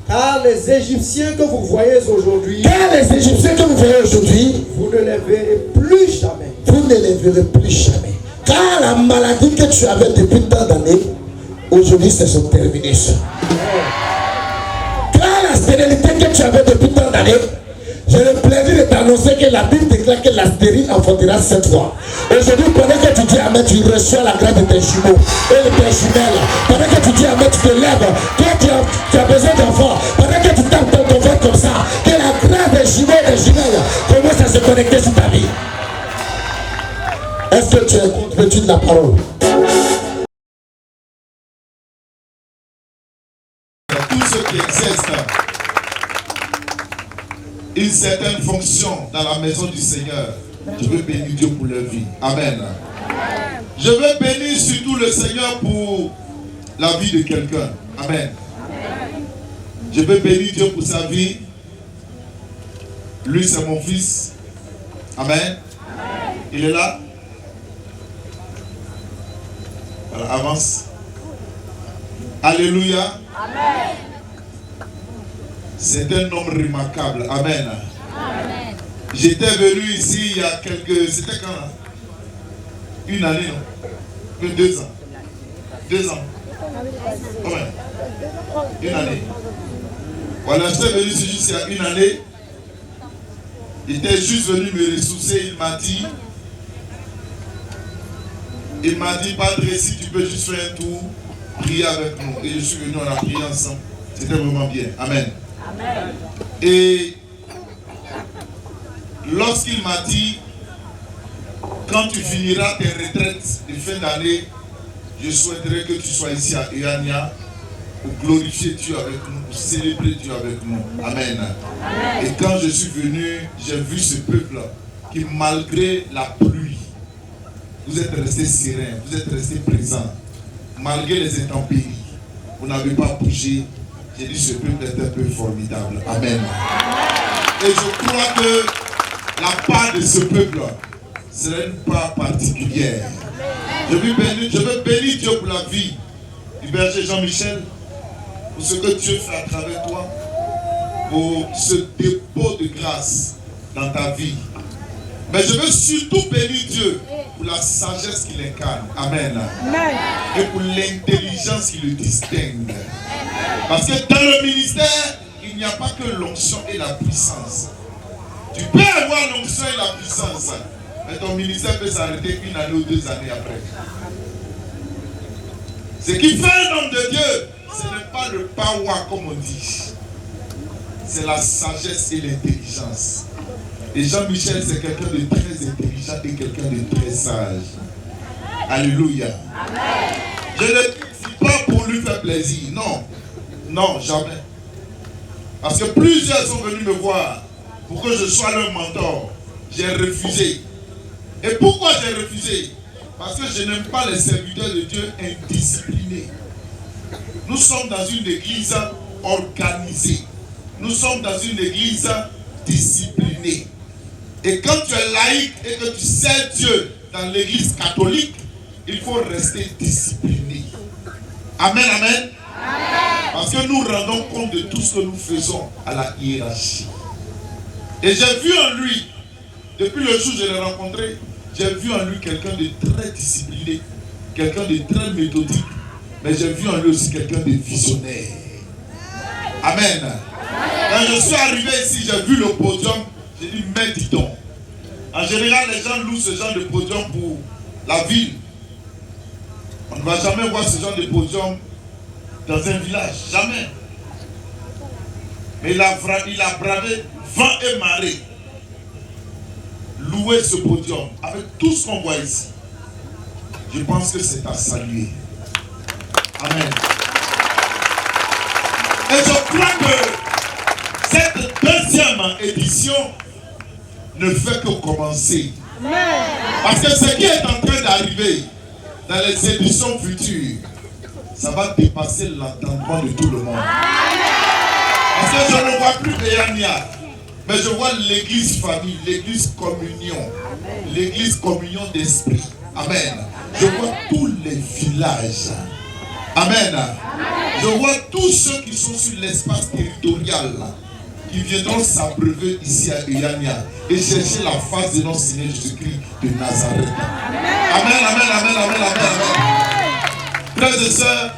Car les Égyptiens que vous voyez aujourd'hui, Car les Égyptiens que vous voyez aujourd'hui, vous ne les verrez plus jamais. vous ne les verrez plus jamais. Car la maladie que tu avais depuis tant d'années, aujourd'hui c'est son terminus. Car la stérilité que tu avais depuis tant d'années, j'ai le plaisir de t'annoncer que la Bible déclare que la stérile enfantera 7 fois. Aujourd'hui, pendant que tu dis amen, tu reçois la grâce de tes jumeaux et de tes jumelles. Pendant que tu dis amen, tu te lèves. Toi, tu as besoin d'enfants. Pendant que tu tapes dans ton ventre comme ça, que la grâce des jumeaux et des jumelles commence à se connecter sur ta vie. Est-ce que tu es convaincu de la parole? Tous ceux qui exercent une certaine fonction dans la maison du Seigneur, je veux bénir Dieu pour leur vie. Amen. Je veux bénir surtout le Seigneur pour la vie de quelqu'un. Amen. Je veux bénir Dieu pour sa vie. Lui, c'est mon fils. Amen. Il est là. Voilà, avance. Alléluia. C'est un homme remarquable. Amen. J'étais venu ici il y a quelques... C'était quand là? Une année, non? 2 ans. 2 ans. Ouais. Une année. Voilà, j'étais venu ici juste il y a une année. Il était juste venu me ressourcer. Il m'a dit, Padre, si tu peux juste faire un tour, prier avec nous. Et je suis venu, on a prié ensemble. C'était vraiment bien. Amen. Et lorsqu'il m'a dit, Quand tu finiras tes retraites de fin d'année, je souhaiterais que tu sois ici à Uyania pour glorifier Dieu avec nous, pour célébrer Dieu avec nous. Amen. Et quand je suis venu, j'ai vu ce peuple qui, malgré la pluie, vous êtes restés sereins, vous êtes restés présents. Malgré les intempéries, vous n'avez pas bougé. J'ai dit ce peuple est un peu formidable. Amen. Et je crois que la part de ce peuple sera une part particulière. Je veux bénir Dieu pour la vie du berger Jean-Michel, pour ce que Dieu fait à travers toi, pour ce dépôt de grâce dans ta vie. Mais je veux surtout bénir Dieu pour la sagesse qu'il incarne. Amen. Et pour l'intelligence qui le distingue. Parce que dans le ministère, il n'y a pas que l'onction et la puissance. Tu peux avoir l'onction et la puissance, mais ton ministère peut s'arrêter 1 année ou 2 années après. Ce qui fait un homme de Dieu, ce n'est pas le power comme on dit. C'est la sagesse et l'intelligence. Et Jean-Michel, c'est quelqu'un de très intelligent et quelqu'un de très sage. Alléluia. Je ne dis pas pour lui faire plaisir. Non. Non, jamais. Parce que plusieurs sont venus me voir pour que je sois leur mentor. J'ai refusé. Et pourquoi j'ai refusé? Parce que je n'aime pas les serviteurs de Dieu indisciplinés. Nous sommes dans une église organisée. Nous sommes dans une église disciplinée. Et quand tu es laïque et que tu sers Dieu dans l'église catholique, il faut rester discipliné. Amen, amen. Parce que nous rendons compte de tout ce que nous faisons à la hiérarchie. Et j'ai vu en lui, depuis le jour où je l'ai rencontré, j'ai vu en lui quelqu'un de très discipliné, quelqu'un de très méthodique, mais j'ai vu en lui aussi quelqu'un de visionnaire. Amen. Quand je suis arrivé ici, j'ai vu le podium, j'ai dit, mais dis donc. En général, les gens louent ce genre de podium pour la ville. On ne va jamais voir ce genre de podium dans un village, jamais. Mais il a bravé vent et marée. Louer ce podium avec tout ce qu'on voit ici. Je pense que c'est à saluer. Amen. Et je crois que cette deuxième édition ne fait que commencer. Parce que ce qui est en train d'arriver dans les éditions futures, ça va dépasser l'entendement de tout le monde. Parce que je ne vois plus Eyania, mais je vois l'église famille, l'église communion, l'église communion d'esprit. Amen. Je vois tous les villages. Amen. Je vois tous ceux qui sont sur l'espace territorial qui viendront s'abreuver ici à Eyania et chercher la face de notre Seigneur Jésus-Christ de Nazareth. Amen, amen, amen, amen, amen, amen. Frères et sœurs,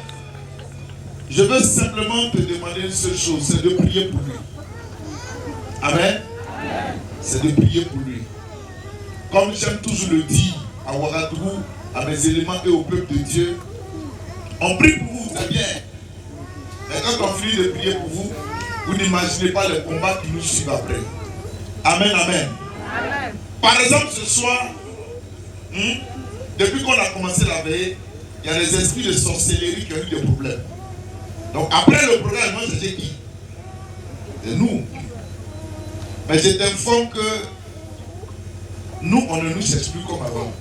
je veux simplement te demander une seule chose, c'est de prier pour lui. Amen. C'est de prier pour lui. Comme j'aime toujours le dire à Ouagadougou, à mes éléments et au peuple de Dieu, on prie pour vous, c'est bien. Mais quand on finit de prier pour vous, vous n'imaginez pas les combats qui nous suivent après. Amen, amen. Amen. Par exemple, ce soir, depuis qu'on a commencé la veille, il y a des esprits de sorcellerie qui ont eu des problèmes. Donc après le programme, moi j'ai qui? C'est nous. Mais je t'informe que nous, on ne nous cherche plus comme avant.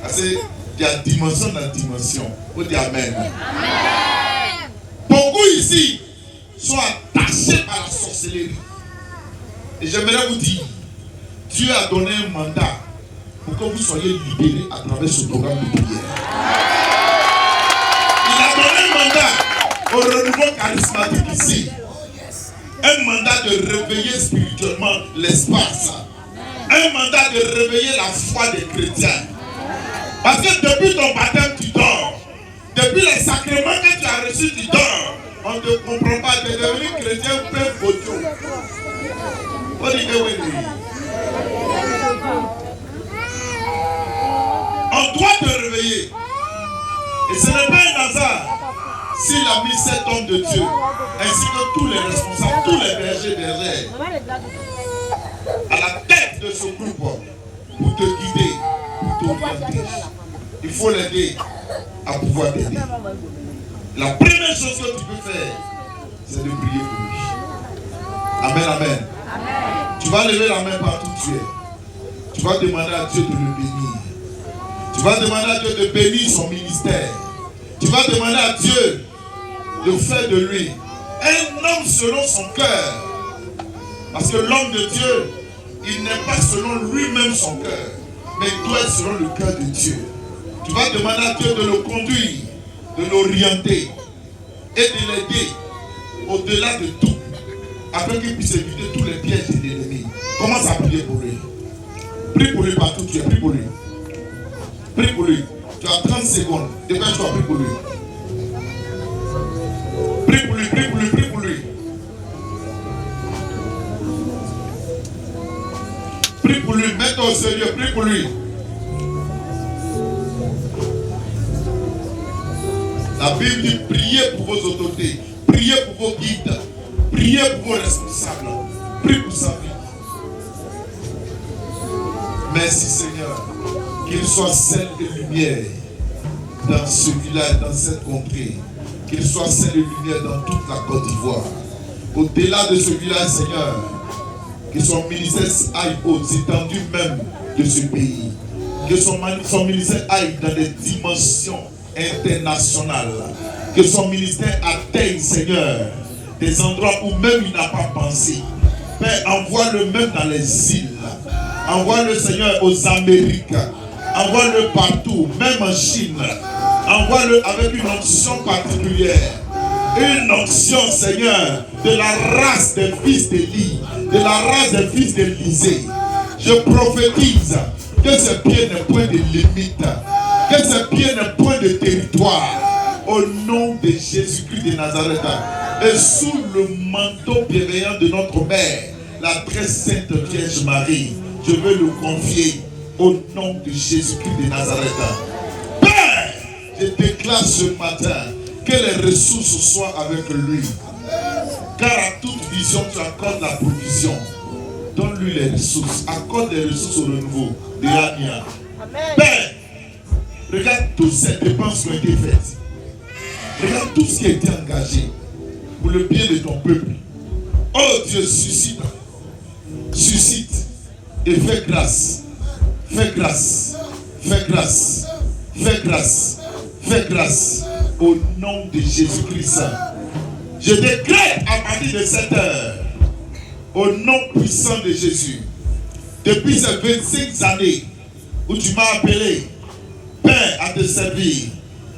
Parce qu'il y a dimension dans dimension. Vous dites Amen. Amen. Beaucoup ici sont attachés par la sorcellerie. Et j'aimerais vous dire, Dieu a donné un mandat pour que vous soyez libérés à travers ce programme de prière. Il a donné un mandat au renouveau charismatique ici. Un mandat de réveiller spirituellement l'espace. Un mandat de réveiller la foi des chrétiens. Parce que depuis ton baptême, tu dors. Depuis les sacrements que tu as reçus, tu dors. On ne te comprend pas. Tu es devenu chrétien peu photo. On dit que oui. On doit te réveiller. Et ce n'est pas un hasard s'il a mis cet homme de Dieu, ainsi que tous les responsables, tous les bergers, à la tête de ce groupe, pour te guider, pour t'orienter. Il faut l'aider à pouvoir t'aider. La première chose que tu peux faire, c'est de prier pour lui. Amen, amen. Tu vas lever la main partout où tu es. Tu vas demander à Dieu de le bénir. Tu vas demander à Dieu de bénir son ministère. Tu vas demander à Dieu de faire de lui un homme selon son cœur. Parce que l'homme de Dieu, il n'est pas selon lui-même son cœur, mais il doit être selon le cœur de Dieu. Tu vas demander à Dieu de le conduire, de l'orienter et de l'aider au-delà de tout, afin qu'il puisse éviter tous les pièges de l'ennemi. Commence à prier pour lui. Prie pour lui partout où tu es. Prie pour lui. Prie pour lui. Tu as 30 secondes. Dépêche-toi, prie pour lui. Prie pour lui, prie pour lui, prie pour lui. Prie pour lui, mets-toi au sérieux, prie pour lui. La Bible dit priez pour vos autorités, priez pour vos guides, priez pour vos responsables, priez pour sa vie. Merci Seigneur, qu'il soit sel et lumière dans ce village, dans cette contrée, qu'il soit sel et lumière dans toute la Côte d'Ivoire. Au-delà de ce village, Seigneur, que son ministère aille aux étendues même de ce pays, que son ministère aille dans des dimensions internationales, que son ministère atteigne, Seigneur, des endroits où même il n'a pas pensé. Père, envoie-le même dans les îles, envoie-le, Seigneur, aux Amériques, envoie-le partout, même en Chine, envoie-le avec une onction particulière, une onction, Seigneur, de la race des fils d'Élie, de la race des fils d'Élysée. Je prophétise que ce pied n'est point de limite, que ce pied n'est point de territoire, au nom de Jésus-Christ de Nazareth. Et sous le manteau bienveillant de notre mère, la très sainte Vierge Marie, je veux le confier au nom de Jésus-Christ de Nazareth. Père, je déclare ce matin que les ressources soient avec lui. Car à toute vision, tu accordes la provision. Donne-lui les ressources. Accorde les ressources au renouveau de Yania. Père, regarde toutes ces dépenses qui ont été faites. Regarde tout ce qui a été engagé pour le bien de ton peuple. Oh Dieu, suscite. Suscite et fais grâce. Fais grâce. Fais grâce. Fais grâce. Fais grâce. Au nom de Jésus-Christ. Je décrète à partir de cette heure, au nom puissant de Jésus, depuis ces 25 années où tu m'as appelé, Père, à te servir,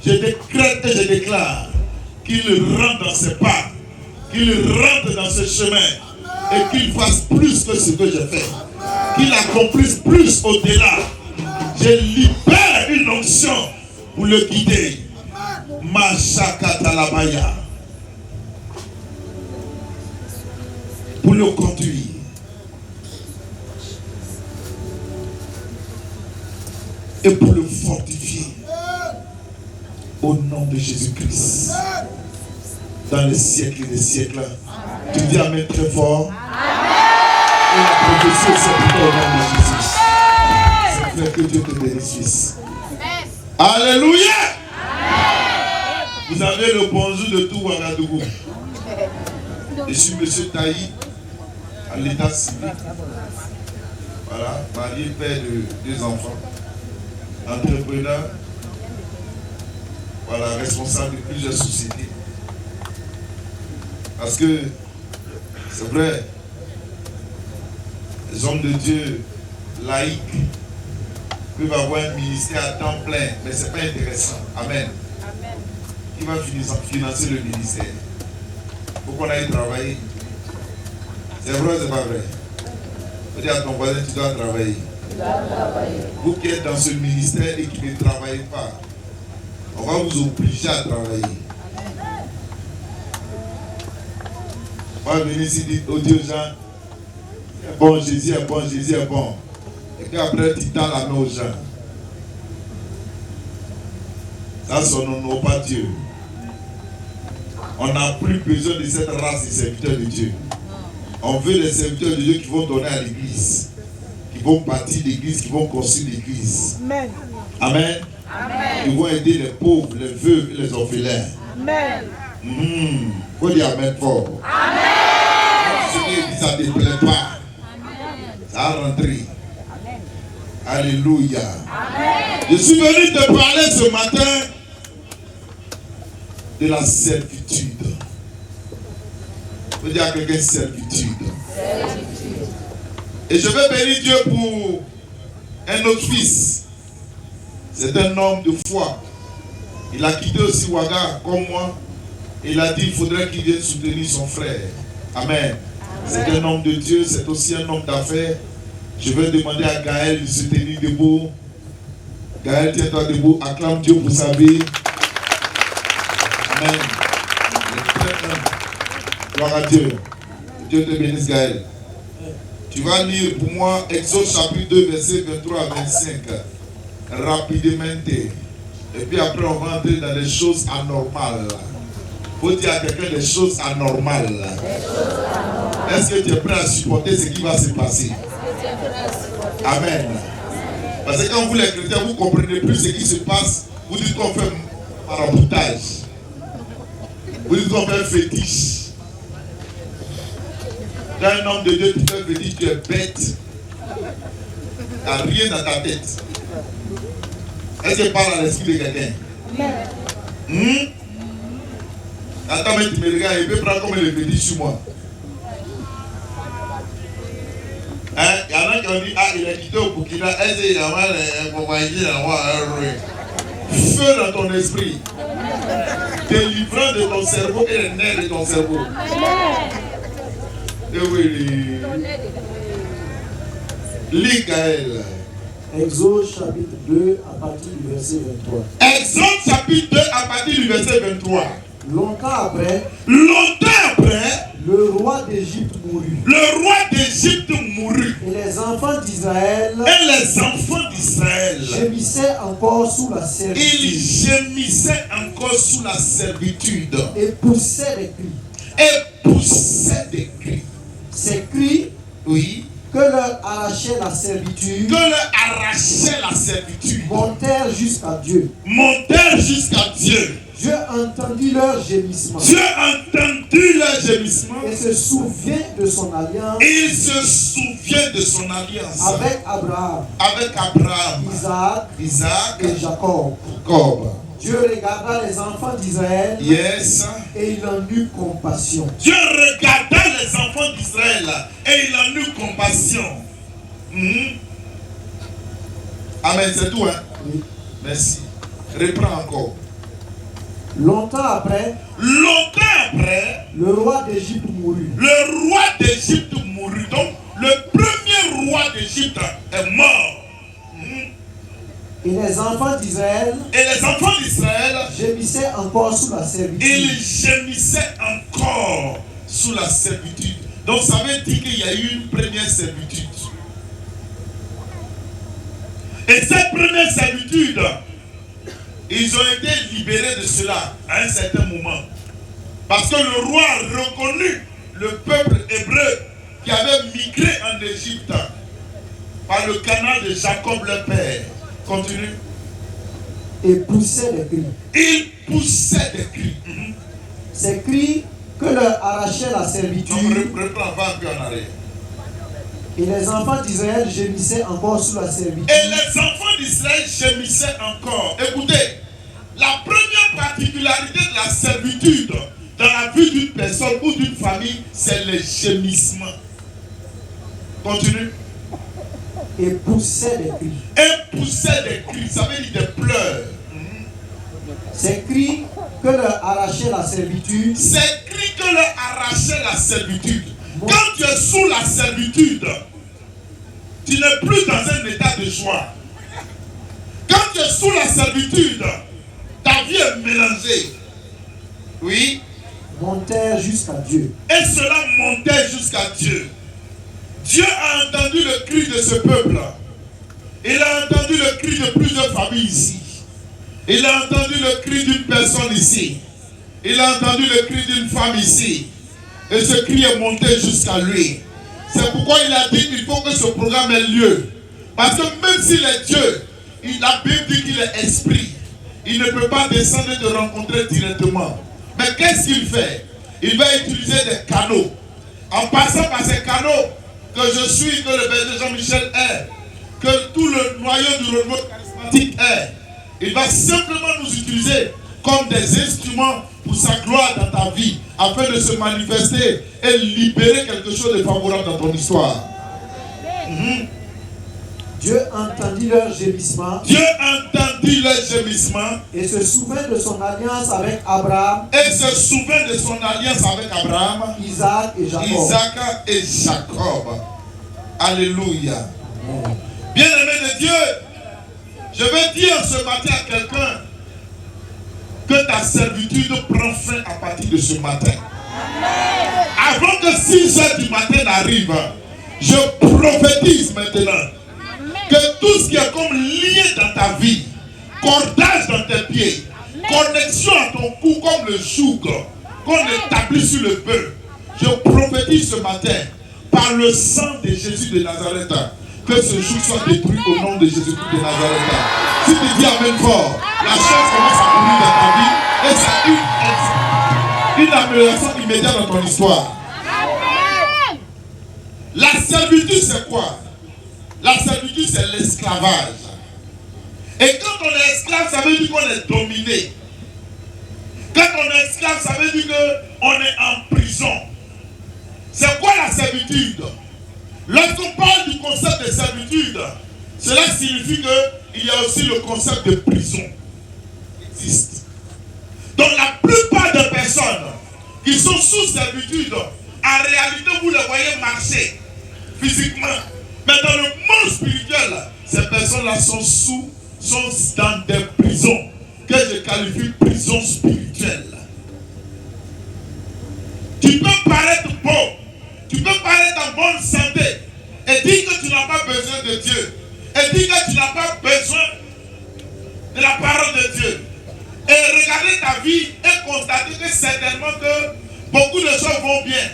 je décrète et je déclare qu'il rentre dans ses pas, qu'il rentre dans ce chemin et qu'il fasse plus que ce que j'ai fait, qu'il accomplisse plus au-delà. Je libère une onction pour le guider. Machakatalabaya. Pour le conduire. Et pour le fortifier. Au nom de Jésus-Christ. Dans les siècles et des siècles. Tu dis Amen très fort. Et la prophétie c'est plutôt au nom de Jésus. C'est fait que Dieu te bénisse. Alléluia. Vous avez le bonjour de tout Ouagadougou. Je suis M. Taï, à l'état civil. Voilà, marié, père de 2 enfants. Entrepreneur. Voilà, responsable de plusieurs sociétés. Parce que, c'est vrai, les hommes de Dieu laïcs peuvent avoir un ministère à temps plein, mais ce n'est pas intéressant. Amen. Qui va financer le ministère? Il faut qu'on aille travailler. C'est vrai ou c'est pas vrai? Faut dire à ton voisin, tu dois travailler. Vous qui êtes dans ce ministère et qui ne travaillez pas, on va vous obliger à travailler. On va venir ici dire au Dieu aux gens, bon, Jésus est bon, Jésus est bon. Et puis après, tu tends la main aux gens. Ça, ça n'honore pas Dieu. On n'a plus besoin de cette race de serviteurs de Dieu. On veut des serviteurs de Dieu qui vont donner à l'église, qui vont bâtir l'église, qui vont construire l'église. Amen. Amen. Ils vont aider les pauvres, les veuves et les orphelins. Amen. Faut dire Amen fort. Amen. Si ça ne te plaît pas, ça a rentré. Alléluia. Amen. Je suis venu te parler ce matin de la servitude. Faut dire à quelqu'un servitude. Et je vais bénir Dieu pour un autre fils. C'est un homme de foi. Il a quitté aussi Ouaga comme moi. Il a dit qu'il faudrait qu'il vienne soutenir son frère. Amen. C'est un homme de Dieu, c'est aussi un homme d'affaires. Je vais demander à Gaël de se tenir debout. Gaël, tiens-toi debout. Acclame Dieu pour sa vie. Amen. Gloire à Dieu. Dieu te bénisse, Gaël. Tu vas lire pour moi Exode chapitre 2, verset 23 à 25. Rapidement. Et puis après, on va entrer dans des choses anormales. Il faut dire à quelqu'un des choses anormales. Est-ce que tu es prêt à supporter ce qui va se passer? Amen. Parce que quand vous les chrétiens, vous ne comprenez plus ce qui se passe, vous dites qu'on fait maraboutage. Vous dites qu'on fait fétiche. Quand un homme de Dieu te fait fétiche, tu es bête. Tu n'as rien dans ta tête. Est-ce que tu parles à l'esprit de quelqu'un? Attends, mais tu me regardes, il peut prendre comme le fétiche sur moi. Il y en a qui ont dit, ah, il a quitté au Burkina, est-ce qu'il y a mal feu dans ton esprit, délivrant de ton cerveau et les nerfs de ton cerveau. Et oui, lis Gaël. Exode chapitre 2 à partir du verset 23. Exode chapitre 2 à partir du verset 23. Longtemps après, le roi d'Égypte mourut. Le roi d'Égypte mourut. Et les enfants d'Israël gémissaient encore sous la servitude. Ils gémissaient encore sous la servitude. Et poussaient des cris. Ces cris, oui, que leur arrachait la servitude, montèrent jusqu'à Dieu. Dieu entendit leur gémissement. Et se souvient de son alliance. Avec Abraham. Isaac et Jacob. Dieu regarda les enfants d'Israël. Yes. Et il en eut compassion. Dieu regarda les enfants d'Israël et il en eut compassion. Amen, c'est tout, hein? Oui. Merci. Reprends encore. Longtemps après, le roi d'Égypte mourut. Donc, le premier roi d'Égypte est mort. Et les enfants d'Israël gémissaient encore sous la servitude. Donc, ça veut dire qu'il y a eu une première servitude. Et cette première servitude, ils ont été libérés de cela à un certain moment. Parce que le roi a reconnu le peuple hébreu qui avait migré en Égypte par le canal de Jacob le père. Continue. Et poussait des cris. Il poussait des cris. Ces cris que leur arrachait la servitude. Reprends, va un peu en arrière. Et les enfants d'Israël gémissaient encore sous la servitude. Écoutez, la première particularité de la servitude dans la vie d'une personne ou d'une famille, c'est le gémissement. Continue. Et poussait des cris. Ça veut dire des pleurs. Ces cris que leur arrachait la servitude. Quand tu es sous la servitude, tu n'es plus dans un état de joie. Quand tu es sous la servitude, ta vie est mélangée. Oui. Montèrent jusqu'à Dieu. Et cela montait jusqu'à Dieu. Dieu a entendu le cri de ce peuple. Il a entendu le cri de plusieurs familles ici. Il a entendu le cri d'une personne ici. Il a entendu le cri d'une femme ici. Et ce cri est monté jusqu'à lui. C'est pourquoi il a dit qu'il faut que ce programme ait lieu. Parce que même s'il est Dieu, la Bible dit qu'il est esprit. Il ne peut pas descendre et te rencontrer directement. Mais qu'est-ce qu'il fait? Il va utiliser des canaux. En passant par ces canaux que je suis, que le berger Jean-Michel est, que tout le noyau du renouveau charismatique est, il va simplement nous utiliser comme des instruments pour sa gloire dans ta vie, afin de se manifester et libérer quelque chose de favorable dans ton histoire. Dieu entendit leur gémissement. Dieu entendit leur gémissement. Et se souvint de son alliance avec Abraham. Et se souvint de son alliance avec Abraham, Isaac et Jacob. Isaac et Jacob. Alléluia. Bien-aimé de Dieu, je vais dire ce matin à quelqu'un que ta servitude prend fin à partir de ce matin. Avant que 6 heures du matin n'arrive, je prophétise maintenant que tout ce qui est comme lien dans ta vie, cordage dans tes pieds, connexion à ton cou comme le joug qu'on établit sur le bœuf, je prophétise ce matin par le sang de Jésus de Nazareth que ce joug soit détruit au nom de Jésus-Christ de Nazareth. Si tu dis amen fort, la chose commence à courir dans ta vie et ça a une amélioration immédiate dans ton histoire. La servitude, c'est quoi? La servitude, c'est l'esclavage. Et quand on est esclave, ça veut dire qu'on est dominé. Quand on est esclave, ça veut dire qu'on est en prison. C'est quoi la servitude? Lorsqu'on parle du concept de servitude, cela signifie qu'il y a aussi le concept de prison qui existe. Donc la plupart des personnes qui sont sous servitude, en réalité, vous les voyez marcher physiquement. Mais dans le monde spirituel, ces personnes-là sont dans des prisons que je qualifie prison spirituelle. Tu peux paraître beau, tu peux paraître en bonne santé et dire que tu n'as pas besoin de Dieu, et dire que tu n'as pas besoin de la parole de Dieu. Et regarder ta vie et constater que certainement que beaucoup de choses vont bien.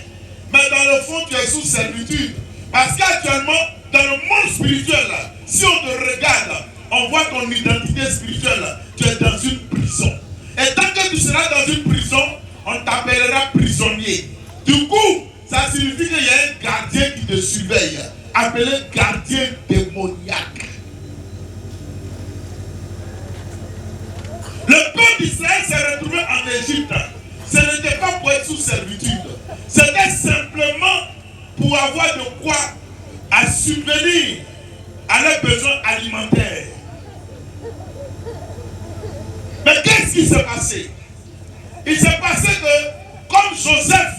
Mais dans le fond, tu es sous servitude. Parce qu'actuellement, dans le monde spirituel, si on te regarde, on voit ton identité spirituelle. Tu es dans une prison. Et tant que tu seras dans une prison, on t'appellera prisonnier. Du coup, ça signifie qu'il y a un gardien qui te surveille, appelé gardien démoniaque. Le peuple d'Israël s'est retrouvé en Égypte. Ce n'était pas pour être sous servitude. C'était simplement pour avoir de quoi à subvenir à leurs besoins alimentaires. Mais qu'est-ce qui s'est passé? Il s'est passé que, comme Joseph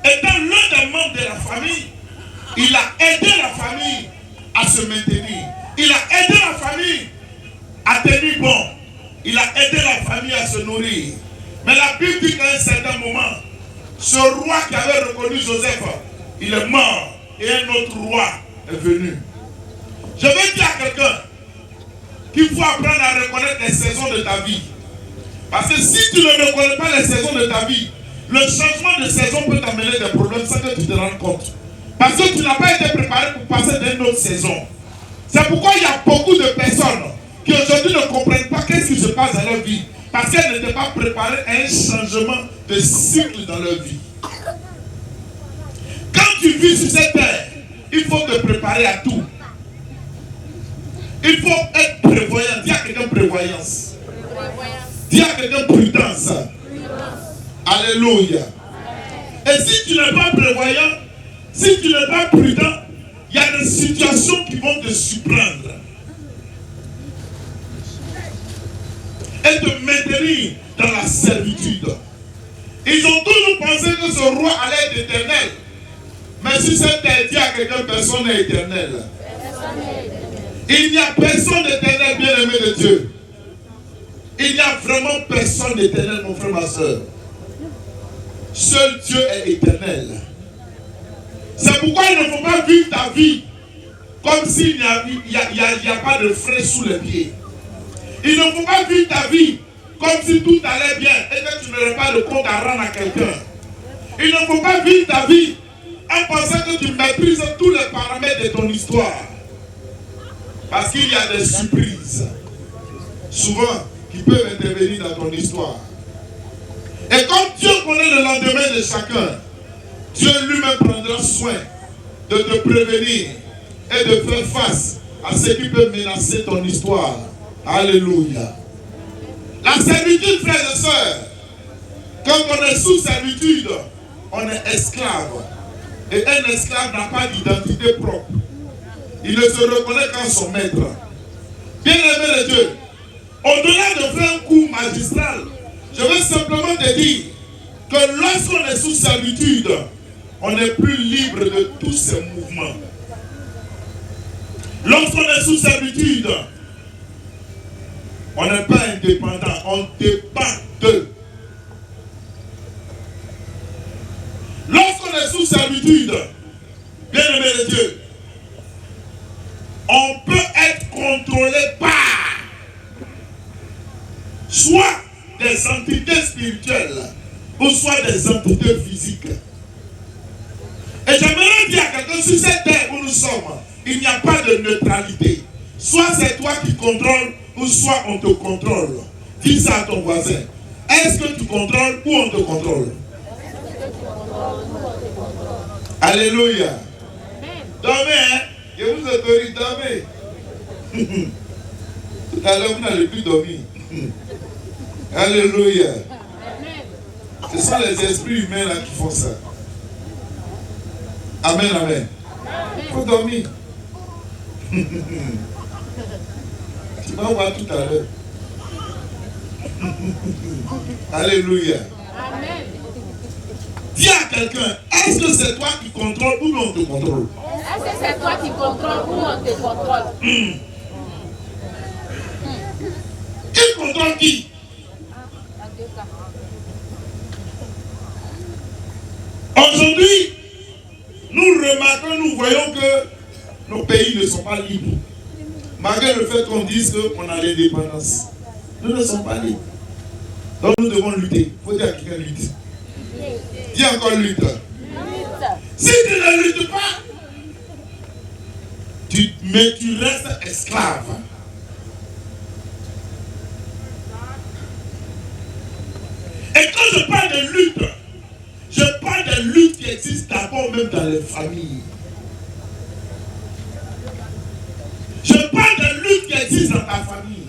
étant l'un des membres de la famille, il a aidé la famille à se maintenir. Il a aidé la famille à tenir bon. Il a aidé la famille à se nourrir. Mais la Bible dit qu'à un certain moment, ce roi qui avait reconnu Joseph, il est mort et un autre roi est venu. Je veux dire à quelqu'un qu'il faut apprendre à reconnaître les saisons de ta vie. Parce que si tu ne reconnais pas les saisons de ta vie, le changement de saison peut t'amener des problèmes sans que tu te rendes compte. Parce que tu n'as pas été préparé pour passer d'une autre saison. C'est pourquoi il y a beaucoup de personnes qui aujourd'hui ne comprennent pas qu'est-ce qui se passe dans leur vie. Parce qu'elles n'étaient pas préparées à un changement de cycle dans leur vie. Quand tu vis sur cette terre, il faut te préparer à tout. Il faut être prévoyant. Dis à quelqu'un prévoyance. Dis à quelqu'un prudence. Alléluia. Et si tu n'es pas prévoyant, si tu n'es pas prudent, il y a des situations qui vont te surprendre. Et te maintenir dans la servitude. Ils ont toujours pensé que ce roi allait être éternel. Mais si cette terre dit à quelqu'un, personne n'est éternel. Il n'y a personne d'éternel, bien-aimé de Dieu. Il n'y a vraiment personne d'éternel, mon frère, ma soeur. Seul Dieu est éternel. C'est pourquoi il ne faut pas vivre ta vie comme s'il n'y a pas de frais sous les pieds. Il ne faut pas vivre ta vie comme si tout allait bien et que tu n'aurais pas de compte à rendre à quelqu'un. Il ne faut pas vivre ta vie en pensant que tu maîtrises tous les paramètres de ton histoire. Parce qu'il y a des surprises, souvent, qui peuvent intervenir dans ton histoire. Et comme Dieu connaît le lendemain de chacun, Dieu lui-même prendra soin de te prévenir et de faire face à ce qui peut menacer ton histoire. Alléluia. La servitude, frères et sœurs, quand on est sous servitude, on est esclave. Et un esclave n'a pas d'identité propre. Il ne se reconnaît qu'en son maître. Bien-aimé de Dieu, au-delà de faire un coup magistral, je veux simplement te dire que lorsqu'on est sous servitude, on n'est plus libre de tous ces mouvements. Lorsqu'on est sous servitude, on n'est pas indépendant, on dépend d'eux. Lorsqu'on est sous servitude, bien-aimé de Dieu, on peut être contrôlé par soit des entités spirituelles ou soit des entités physiques. Et j'aimerais dire à quelqu'un, sur cette terre où nous sommes, il n'y a pas de neutralité. Soit c'est toi qui contrôles ou soit on te contrôle. Dis ça à ton voisin. Est-ce que tu contrôles ou on te contrôle? Alléluia. Dormez, hein? Je vous autorise, dormez. Tout à l'heure, vous n'allez plus dormir. Alléluia. Ce sont les esprits humains là qui font ça. Amen, amen. Il faut dormir. Tu vas voir tout à l'heure. Alléluia. Amen. Dis à quelqu'un, est-ce que c'est toi qui contrôles ou non on te contrôle? Est-ce que c'est toi qui contrôles ou on te contrôle? Qui contrôle qui? Aujourd'hui, nous remarquons, nous voyons que nos pays ne sont pas libres. Malgré le fait qu'on dise qu'on a l'indépendance. Nous ne sommes pas libres. Donc nous devons lutter. Il faut dire à quelqu'un lutte. Dis encore lutte. Si tu ne luttes pas, mais tu restes esclave. Et quand je parle de lutte, je parle de lutte qui existe d'abord même dans les familles. Je parle de lutte qui existe dans ta famille.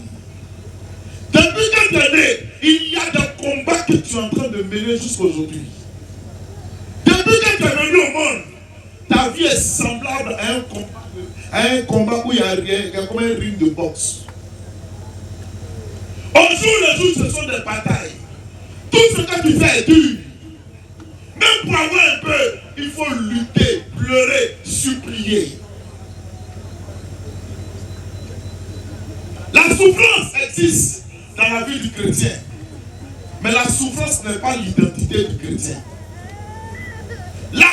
Depuis que tu es né, il y a des combats que tu es en train de mener jusqu'à aujourd'hui. Depuis que tu es venu au monde, ta vie est semblable à un combat où il y a rien, il y a comme un ring de boxe. Au jour le jour, ce sont des batailles. Tout ce que tu fais est dur. Même pour avoir un peu, il faut lutter, pleurer, supplier. La souffrance existe dans la vie du chrétien. Mais la souffrance n'est pas l'identité du chrétien. La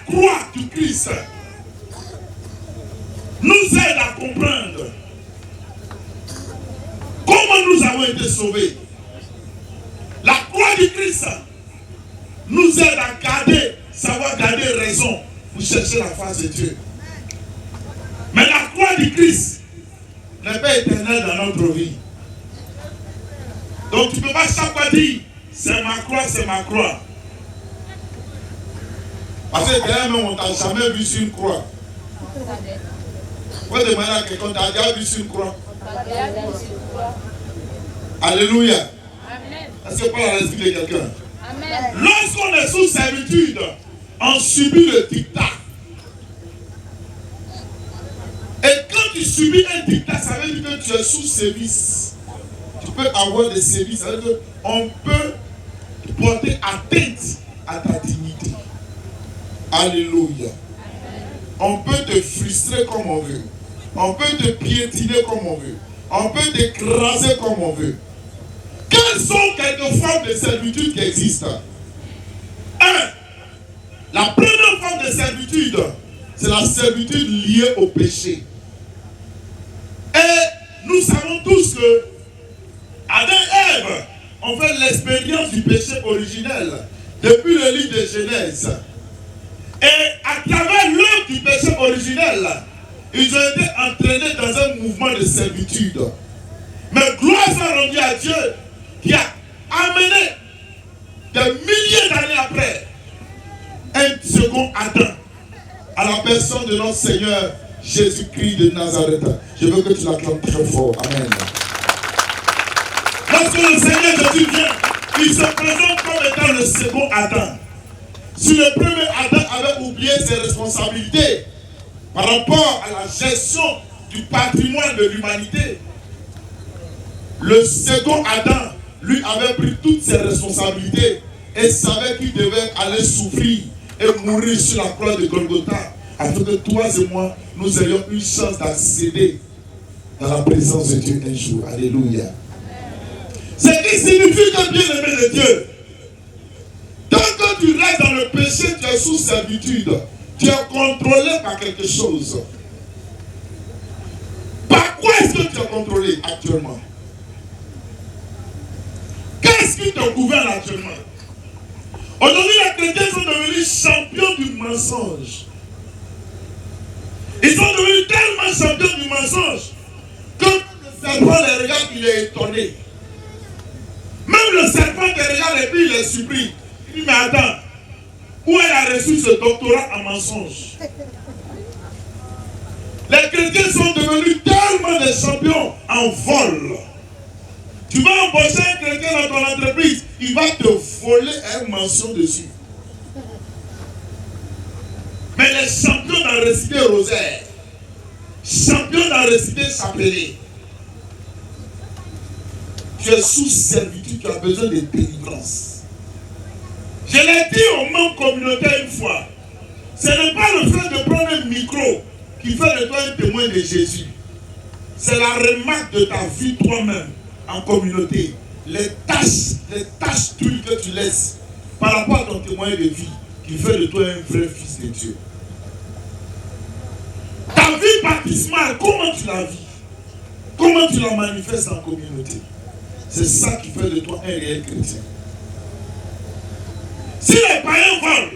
croix du Christ nous aide à comprendre comment nous avons été sauvés. La croix du Christ nous aide à garder, savoir garder raison pour chercher la face de Dieu. Mais la croix du Christ n'est pas éternelle dans notre vie. Donc tu ne peux pas chaque fois dire, c'est ma croix, c'est ma croix. Parce que derrière même on t'a jamais vu sur une croix. Vous pouvez demander à quelqu'un, t'as déjà vu sur une croix? Alléluia. Amen. Est-ce que parle à l'esprit de quelqu'un? Amen. Lorsqu'on est sous servitude, on subit le dictat. Et quand tu subis un dictat, ça veut dire que tu es sous service. Tu peux avoir des services. Ça veut dire qu'on peut porter atteinte à ta dignité. Alléluia. On peut te frustrer comme on veut. On peut te piétiner comme on veut. On peut t'écraser comme on veut. Quelles sont quelques formes de servitude qui existent? 1. La première forme de servitude, c'est la servitude liée au péché. Et nous savons tous que Adam et Ève ont fait l'expérience du péché originel depuis le livre de Genèse. Et à travers l'œuvre du péché originel, Ils ont été entraînés dans un mouvement de servitude. Mais gloire soit rendue à Dieu qui a amené des milliers d'années après un second Adam à la personne de notre Seigneur Jésus-Christ de Nazareth. Je veux que tu l'acclames très fort. Amen. Lorsque le Seigneur Jésus vient, il se présente comme étant le second Adam. Si le premier Adam avait oublié ses responsabilités par rapport à la gestion du patrimoine de l'humanité, le second Adam, lui, avait pris toutes ses responsabilités et savait qu'il devait aller souffrir et mourir sur la croix de Golgotha, afin que toi et moi, nous ayons une chance d'accéder dans la présence de Dieu un jour. Alléluia. Ce qui signifie que, bien aimé de Dieu, tant que tu restes dans le péché, tu es sous servitude, tu es contrôlé par quelque chose. Par quoi est-ce que tu es contrôlé actuellement? Qu'est-ce qui te gouverne actuellement? Aujourd'hui, les chrétiens sont devenus champions du mensonge. Ils sont devenus tellement champions du mensonge que le serpent les regarde, il est étonné. Même le serpent les regarde et puis il est surpris. Il dit, mais attends, où elle a reçu ce doctorat en mensonge? Les chrétiens sont devenus tellement des champions en vol. Tu vas embaucher un chrétien dans ton entreprise, il va te voler une mention dessus. Mais les champions d'en réciter rosaire, champions d'en réciter chapelet, tu es sous servitude, tu as besoin de délivrance. Je l'ai dit aux membres communautaires une fois, ce n'est pas le fait de prendre un micro qui fait de toi un témoin de Jésus. C'est la remarque de ta vie toi-même en communauté. Les tâches d'huile que tu laisses par rapport à ton témoin de vie qui fait de toi un vrai fils de Dieu. Ta vie baptismale, comment tu la vis? Comment tu la manifestes en communauté? C'est ça qui fait de toi un réel chrétien. Si les païens volent,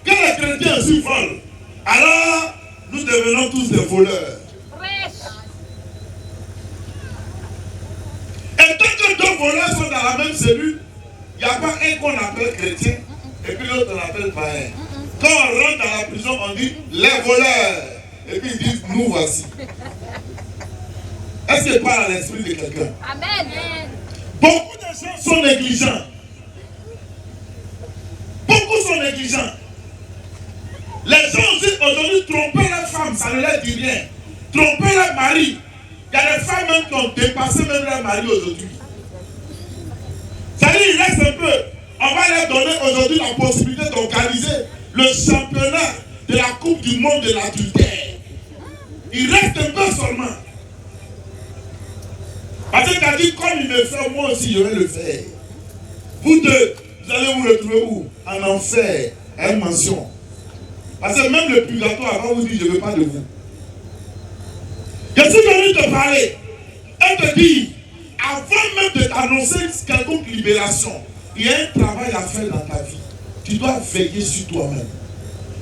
que les chrétiens aussi volent, alors nous devenons tous des voleurs. Et tant que deux voleurs sont dans la même cellule, il n'y a pas un qu'on appelle chrétien et puis l'autre on l'appelle païen. Quand on rentre dans la prison, on dit les voleurs. Et puis ils disent nous voici. Est-ce qu'il parle à l'esprit de quelqu'un? Amen. Beaucoup de gens sont négligents. Beaucoup sont négligents. Les gens disent aujourd'hui tromper les femmes, ça ne leur dit rien. Tromper les maris. Il y a des femmes même qui ont dépassé même leur mari aujourd'hui. Ça veut dire il reste un peu. On va leur donner aujourd'hui la possibilité d'organiser le championnat de la Coupe du monde de l'adultère. Il reste un peu seulement. Parce que tu as dit, comme il me fait, moi aussi je vais le faire. Vous deux, vous allez vous retrouver où? En enfer, à une mention. Parce que même le purgatoire va vous dire, je ne veux pas de vous. Je suis venu te parler et te dire, avant même de t'annoncer quelconque libération, il y a un travail à faire dans ta vie. Tu dois veiller sur toi-même.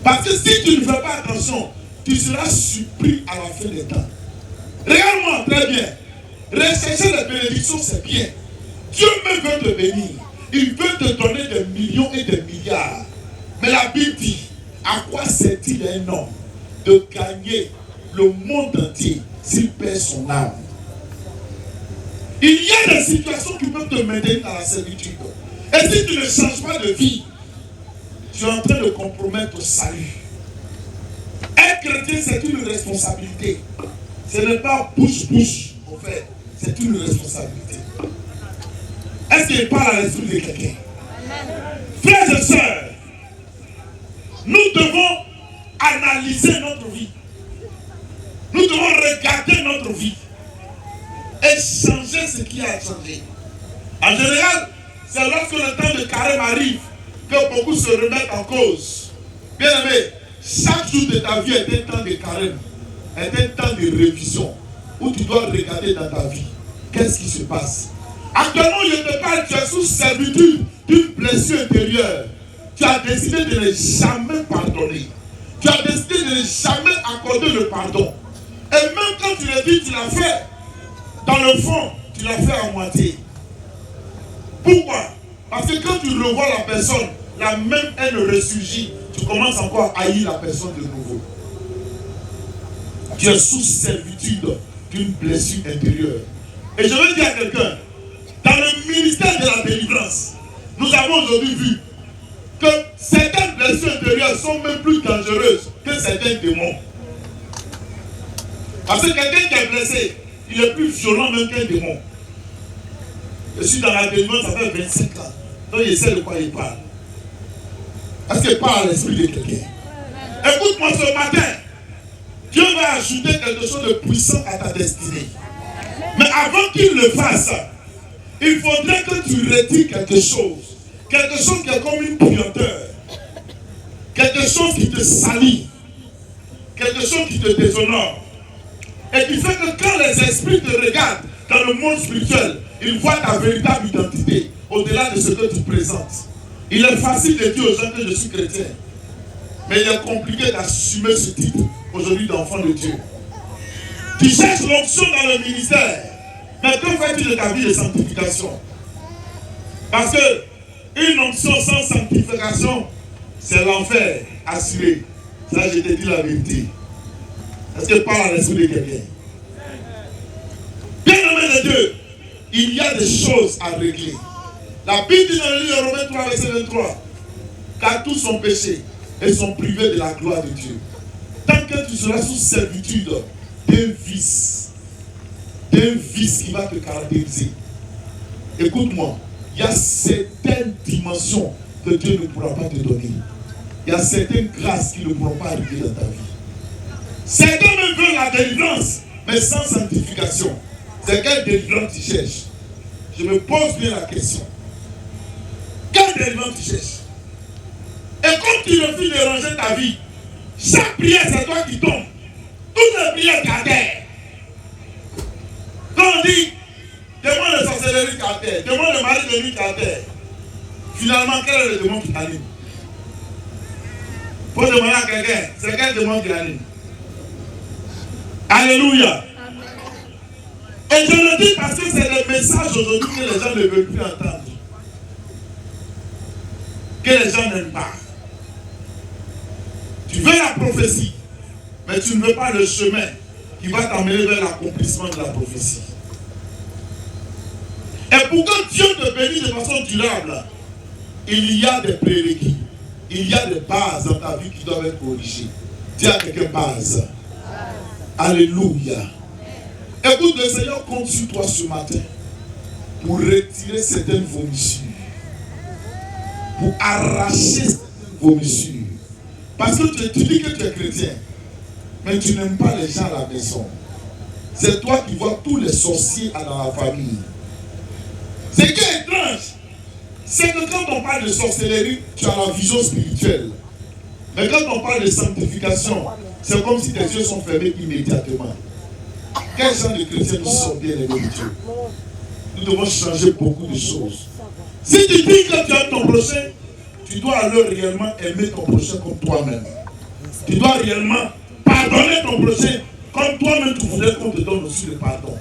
Parce que si tu ne fais pas attention, tu seras surpris à la fin des temps. Regarde-moi très bien. Rechercher les bénédictions, c'est bien. Dieu même veut te bénir. Il veut te donner des millions et des milliards. Mais la Bible dit, à quoi sert-il un homme de gagner le monde entier s'il perd son âme? Il y a des situations qui peuvent te maintenir dans la servitude. Et si tu ne changes pas de vie, tu es en train de compromettre ton salut. Être chrétien, c'est une responsabilité. Ce n'est pas bouche-bouche, en fait. C'est une responsabilité. Est-ce qu'il parle à l'esprit de quelqu'un? Frères et sœurs, nous devons analyser notre vie. Nous devons regarder notre vie et changer ce qui a changé. En général, c'est lorsque le temps de carême arrive que beaucoup se remettent en cause. Bien aimé, chaque jour de ta vie est un temps de carême, est un temps de révision où tu dois regarder dans ta vie qu'est-ce qui se passe. Actuellement, je te parle, tu es sous servitude d'une blessure intérieure. Tu as décidé de ne jamais pardonner. Tu as décidé de ne jamais accorder le pardon. Et même quand tu le dis, tu l'as fait. Dans le fond, tu l'as fait à moitié. Pourquoi? Parce que quand tu revois la personne, la même haine ressurgit. Tu commences encore à haïr la personne de nouveau. Tu es sous servitude d'une blessure intérieure. Et je veux dire à quelqu'un, dans le ministère de la délivrance, nous avons aujourd'hui vu que certaines blessures intérieures sont même plus dangereuses que certains démons. Parce que quelqu'un qui est blessé, il est plus violent même qu'un démon. Je suis dans la délivrance, ça fait 25 ans. Donc il sait de quoi il parle. Est-ce qu'il parle à l'esprit de quelqu'un? Écoute-moi ce matin. Dieu va ajouter quelque chose de puissant à ta destinée. Mais avant qu'il le fasse, il faudrait que tu retires quelque chose. Quelque chose qui est comme une puanteur. Quelque chose qui te salit. Quelque chose qui te déshonore. Et qui fait que quand les esprits te regardent dans le monde spirituel, ils voient ta véritable identité au-delà de ce que tu présentes. Il est facile de dire aux gens que je suis chrétien. Mais il est compliqué d'assumer ce titre aujourd'hui d'enfant de Dieu. Tu cherches l'onction dans le ministère. Mais que fais-tu de ta vie de sanctification? Parce que une onction sans sanctification, c'est l'enfer assuré. Ça, je te dis la vérité. Est-ce que parle à l'esprit de quelqu'un? Bien-aimé de Dieu, il y a des choses à régler. La Bible dit dans le livre de Romains 3, verset 23, car tous sont péchés et sont privés de la gloire de Dieu. Tant que tu seras sous servitude d'un vice qui va te caractériser. Écoute-moi, il y a certaines dimensions que Dieu ne pourra pas te donner. Il y a certaines grâces qui ne pourront pas arriver dans ta vie. Certains même veulent la délivrance, mais sans sanctification. C'est quelle délivrance tu cherches? Je me pose bien la question. Quelle délivrance tu cherches? Et quand tu refuses de ranger ta vie, chaque prière c'est toi qui tombes. Toutes les prières qui terre. Quand on dit, demande le sorcellerie qui terre, demande le mari de nuit qui terre. Finalement, quel est le démon qui t'anime? Il faut demander à quelqu'un, c'est quel démon qui anime? Alléluia. Et je le dis parce que c'est le message aujourd'hui que les gens ne veulent plus entendre. Que les gens n'aiment pas. Tu veux la prophétie, mais tu ne veux pas le chemin qui va t'amener vers l'accomplissement de la prophétie. Et pour que Dieu te bénisse de façon durable, il y a des prérequis. Il y a des bases dans ta vie qui doivent être corrigées. Dis à quelqu'un base. Alléluia. Écoute, le Seigneur compte sur toi ce matin pour retirer certaines vomissures. Pour arracher certaines vomissures. Parce que tu dis que tu es chrétien, mais tu n'aimes pas les gens à la maison. C'est toi qui vois tous les sorciers dans la famille. Ce qui est étrange, c'est que quand on parle de sorcellerie, tu as la vision spirituelle. Mais quand on parle de sanctification, c'est comme si tes yeux sont fermés immédiatement. Quel genre de chrétiens nous sommes bien aimés de Dieu? Nous devons changer beaucoup de choses. Si tu dis que tu aimes ton prochain, tu dois alors réellement aimer ton prochain comme toi-même. Tu dois réellement pardonner ton prochain comme toi-même tu voudrais qu'on te donne aussi le pardon.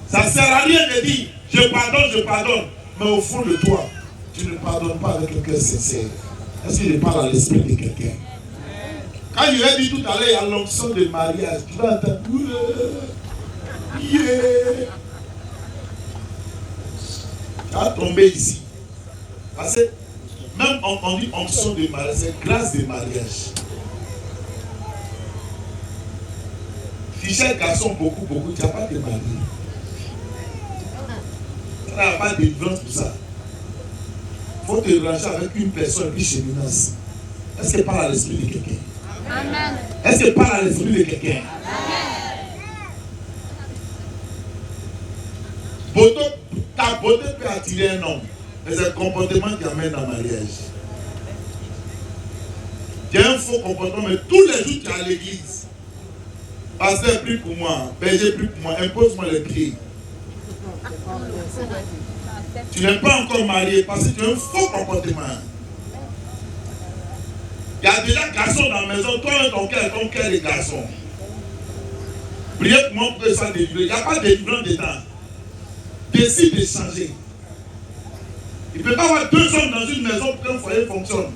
Ça ne sert à rien de dire je pardonne, mais au fond de toi, tu ne pardonnes pas avec un cœur sincère. Est-ce que je parle à l'esprit de quelqu'un? Quand je l'ai dit tout à l'heure, il y a l'onction de mariage. Tu vas entendre. Yeah. Tu vas tomber ici. Parce que même on dit onction de mariage, c'est grâce de mariage. Si chaque garçon beaucoup, tu n'as pas de mari. Tu n'as pas de délivrance pour ça. Il faut te ranger avec une personne qui cheminasse. Est-ce qu'elle parle à l'esprit de quelqu'un? Amen. Est-ce qu'elle parle à l'esprit de quelqu'un? Ta beauté peut attirer un homme, mais c'est le comportement qui amène au mariage. Tu as un faux comportement, mais tous les jours tu es à l'église. Pasteur, prie pour moi. Berger, prie pour moi. Impose-moi les pieds. Tu n'es pas encore marié parce que tu as un faux comportement. Il y a déjà garçon dans la maison. Toi, ton cœur est garçon. Priez pour moi pour que ça délivré. Il n'y a pas de délivrance de temps. Décide de changer. Il ne peut pas y avoir 2 hommes dans une maison pour qu'un foyer fonctionne.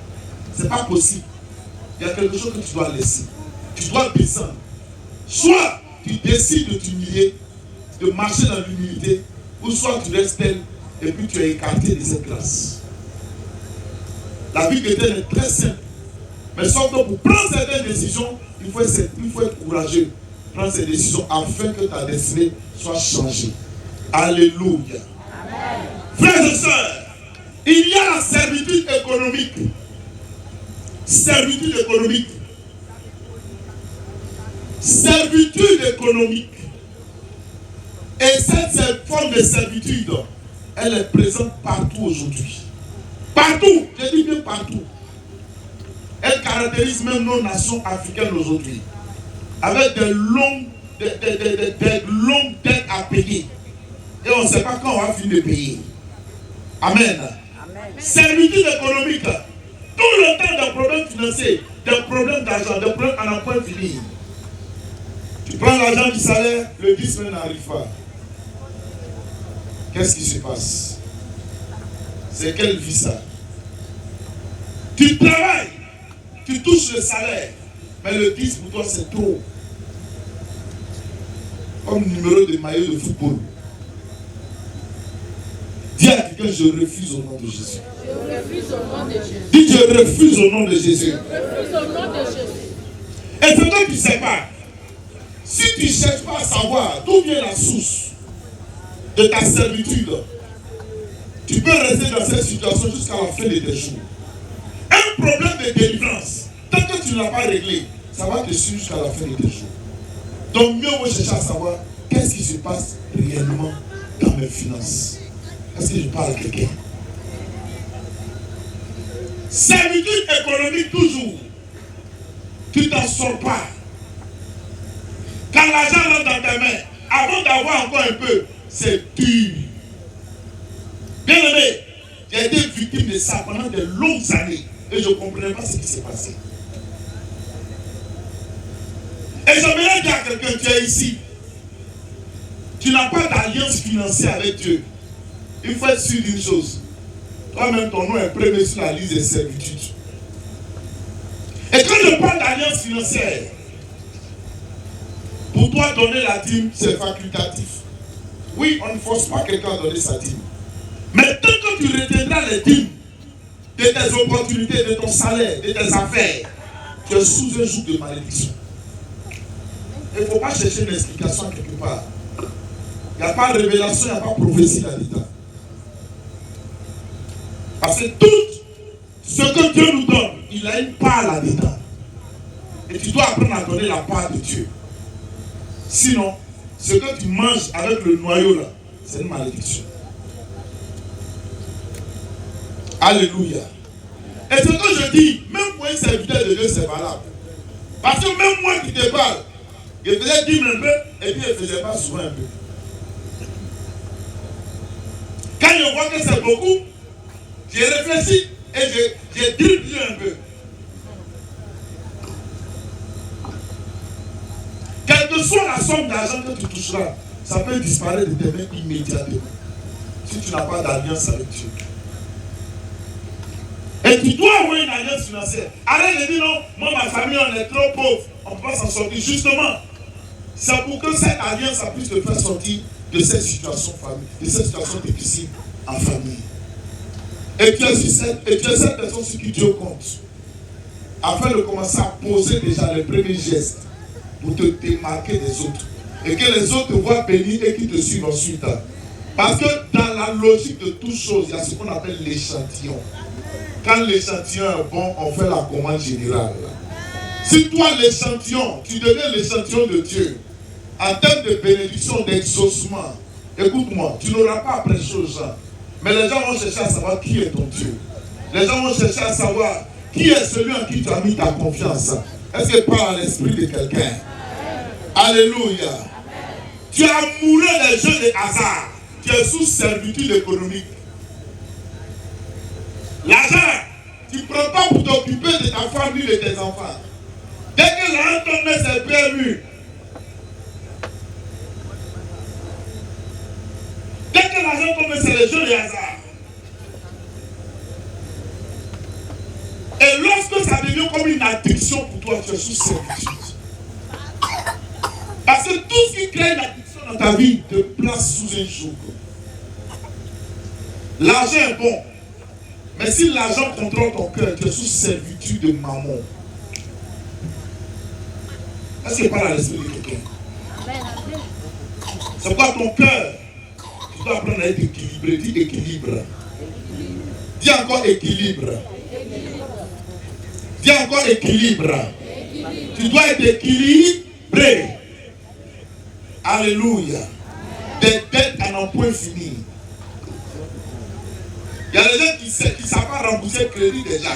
Ce n'est pas possible. Il y a quelque chose que tu dois laisser. Tu dois descendre. Soit tu décides de t'humilier, de marcher dans l'humilité, ou soit tu restes tel et puis tu es écarté de cette grâce. La vie chrétienne est très simple. Mais sauf que pour prendre certaines décisions, il faut être courageux. Prendre ces décisions afin que ta destinée soit changée. Alléluia. Amen. Frères et sœurs, il y a la servitude économique. Servitude économique. Servitude économique. Et cette forme de servitude, elle est présente partout aujourd'hui. Partout, je dis bien partout. Elle caractérise même nos nations africaines aujourd'hui. Avec des longues dettes à payer. Et on ne sait pas quand on va finir de payer. Amen. Servitude économique. Tout le temps des problèmes financiers, des problèmes d'argent, des problèmes à n'en point finir. Tu prends l'argent du salaire, le 10 semaines n'arrive pas. Qu'est-ce qui se passe? C'est quelle vie ça? Tu travailles, tu touches le salaire, mais le 10 pour toi c'est trop. Comme numéro de maillot de football. Dis à quelqu'un, je refuse au nom de Jésus. Je refuse au nom de Jésus. Dis, je refuse au nom de Jésus. Je refuse au nom de Jésus. Et c'est toi qui ne sais pas. Si tu ne cherches pas à savoir d'où vient la source de ta servitude, tu peux rester dans cette situation jusqu'à la fin de tes jours. Un problème de délivrance, tant que tu ne l'as pas réglé, ça va te suivre jusqu'à la fin de tes jours. Donc mieux vaut chercher à savoir qu'est-ce qui se passe réellement dans mes finances. Est-ce que je parle à quelqu'un? Servitude économique toujours. Tu ne t'en sors pas. Quand l'argent rentre dans tes mains, avant d'avoir encore un peu, c'est dur. Bien aimé, j'ai été victime de ça pendant de longues années et je ne comprenais pas ce qui s'est passé. Et j'aimerais dire à quelqu'un, tu es ici. Tu n'as pas d'alliance financière avec Dieu. Il faut être sûr d'une chose. Toi-même, ton nom est premier sur la liste des servitudes. Et quand je parle d'alliance financière, pour toi, donner la dîme, c'est facultatif. Oui, on ne force pas quelqu'un à donner sa dîme. Mais tant que tu retiendras les dîmes de tes opportunités, de ton salaire, de tes affaires, tu es sous un joug de malédiction. Il ne faut pas chercher une explication quelque part. Il n'y a pas de révélation, il n'y a pas de prophétie là-dedans. Parce que tout ce que Dieu nous donne, il a une part là-dedans. Et tu dois apprendre à donner la part de Dieu. Sinon, ce que tu manges avec le noyau là, c'est une malédiction. Alléluia. Et ce que je dis, même pour un serviteur de Dieu, c'est valable. Parce que même moi qui te parle, je faisais 10 un peu, et puis je ne faisais pas souvent un peu. Quand je vois que c'est beaucoup, j'ai réfléchi et j'ai dribblé un peu. Quelle que soit la somme d'argent que tu toucheras, ça peut disparaître de tes mains immédiatement. Si tu n'as pas d'alliance avec Dieu. Et tu dois avoir une alliance financière. Arrête de dire non, moi ma famille on est trop pauvre, on ne peut pas s'en sortir. Justement, c'est pour que cette alliance puisse te faire sortir de cette situation famille, de cette situation difficile en famille. Et tu es cette personne sur qui Dieu compte. Afin de commencer à poser déjà les premiers gestes pour te démarquer des autres. Et que les autres te voient bénis et qu'ils te suivent ensuite. Parce que dans la logique de toutes choses, il y a ce qu'on appelle l'échantillon. Quand l'échantillon est bon, on fait la commande générale. Si toi l'échantillon, tu deviens l'échantillon de Dieu, en termes de bénédiction, d'exaucement, écoute-moi, tu n'auras pas après chose. Mais les gens vont chercher à savoir qui est ton Dieu. Les gens vont chercher à savoir qui est celui en qui tu as mis ta confiance. Est-ce que parle à l'esprit de quelqu'un? Alléluia. Tu es amoureux des jeux de hasard. Tu es sous servitude économique. L'argent, tu ne prends pas pour t'occuper de ta famille et de tes enfants. Dès que l'argent tombe, c'est prévu. comme c'est le jeu de hasard. Et lorsque ça devient comme une addiction pour toi, tu es sous servitude. Parce que tout ce qui crée une addiction dans ta vie te place sous un joug. L'argent est bon. Mais si l'argent contrôle ton cœur, tu es sous servitude de mammon. Est-ce que parle à l'esprit de quelqu'un? C'est pourquoi ton cœur, tu dois apprendre à être équilibré. Dis équilibre. Dis encore équilibre. Dis encore équilibre. Tu dois être équilibré. Alléluia. Des dettes à n'en point finir. Il y a des gens qui ne savent pas rembourser le crédit déjà.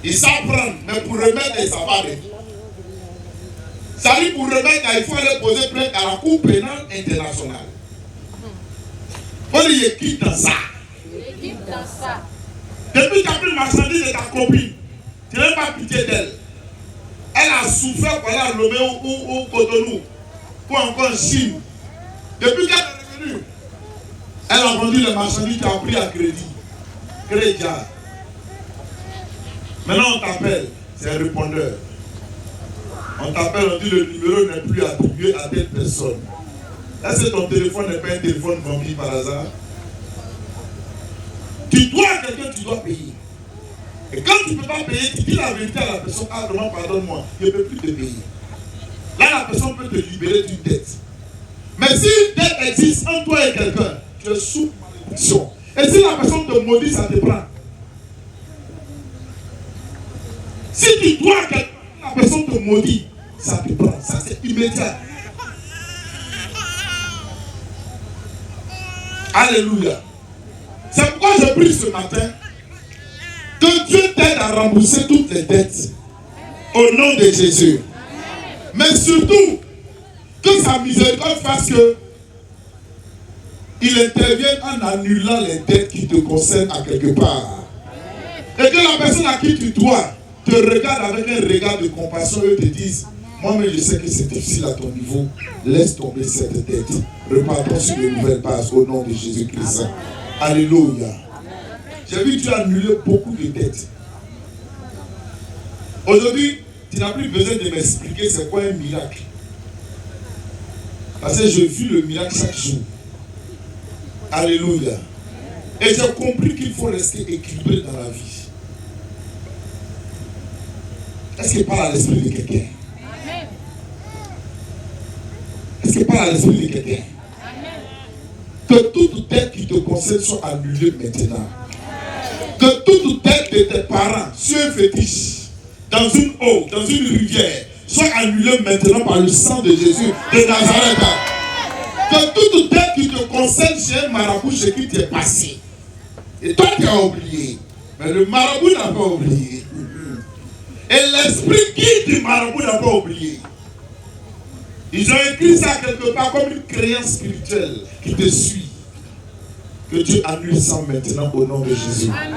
Ils savent prendre, mais pour remettre, ils ne savent pas remettre. Ça dit pour remettre, il faut aller poser plainte à la Cour pénale internationale. Il faut dire équipe dans ça. Depuis que tu as pris le marchandise de ta copine, tu n'as pas pitié d'elle. Elle a souffert pour aller à Lomé ou Cotonou, ou encore en Chine. Depuis qu'elle est revenue, elle a vendu le marchandise, tu as pris à crédit. Crédit. Maintenant on t'appelle, c'est un répondeur. On t'appelle, on dit le numéro n'est plus attribué à telle personne. Est-ce que ton téléphone n'est pas un téléphone vendu par hasard? Tu dois à quelqu'un, tu dois payer. Et quand tu ne peux pas payer, tu dis la vérité à la personne, ah vraiment pardonne-moi, je ne peux plus te payer. Là la personne peut te libérer d'une dette. Mais si une dette existe entre toi et quelqu'un, tu es sous malédiction. Et si la personne te maudit, ça te prend. Si tu dois à quelqu'un, la personne te maudit, ça te prend. Ça c'est immédiat. Alléluia. C'est pourquoi je prie ce matin que Dieu t'aide à rembourser toutes les dettes au nom de Jésus. Mais surtout, que sa miséricorde fasse que il intervienne en annulant les dettes qui te concernent à quelque part. Et que la personne à qui tu dois te regarde avec un regard de compassion et te dise, moi-même je sais que c'est difficile à ton niveau, laisse tomber cette dette. Repartons sur de nouvelles bases au nom de Jésus-Christ. Alléluia. J'ai vu Dieu annuler beaucoup de dettes. Aujourd'hui, tu n'as plus besoin de m'expliquer c'est quoi un miracle. Parce que je vis le miracle chaque jour. Alléluia. Et j'ai compris qu'il faut rester équilibré dans la vie. Est-ce qu'il parle à l'esprit de quelqu'un? Est-ce qu'il parle à l'esprit de quelqu'un? Que toute dette qui te concerne soit annulée maintenant. Que toute dette de tes parents sur un fétiche, dans une eau, dans une rivière, soit annulée maintenant par le sang de Jésus de Nazareth. Que toute dette qui te concerne chez un marabout chez qui tu es passé. Et toi tu as oublié. Mais le marabout n'a pas oublié. Et l'esprit qui du marabout n'a pas oublié. Ils ont écrit ça quelque part comme une créance spirituelle qui te suit. Que Dieu annule ça maintenant au nom de Jésus. Amen.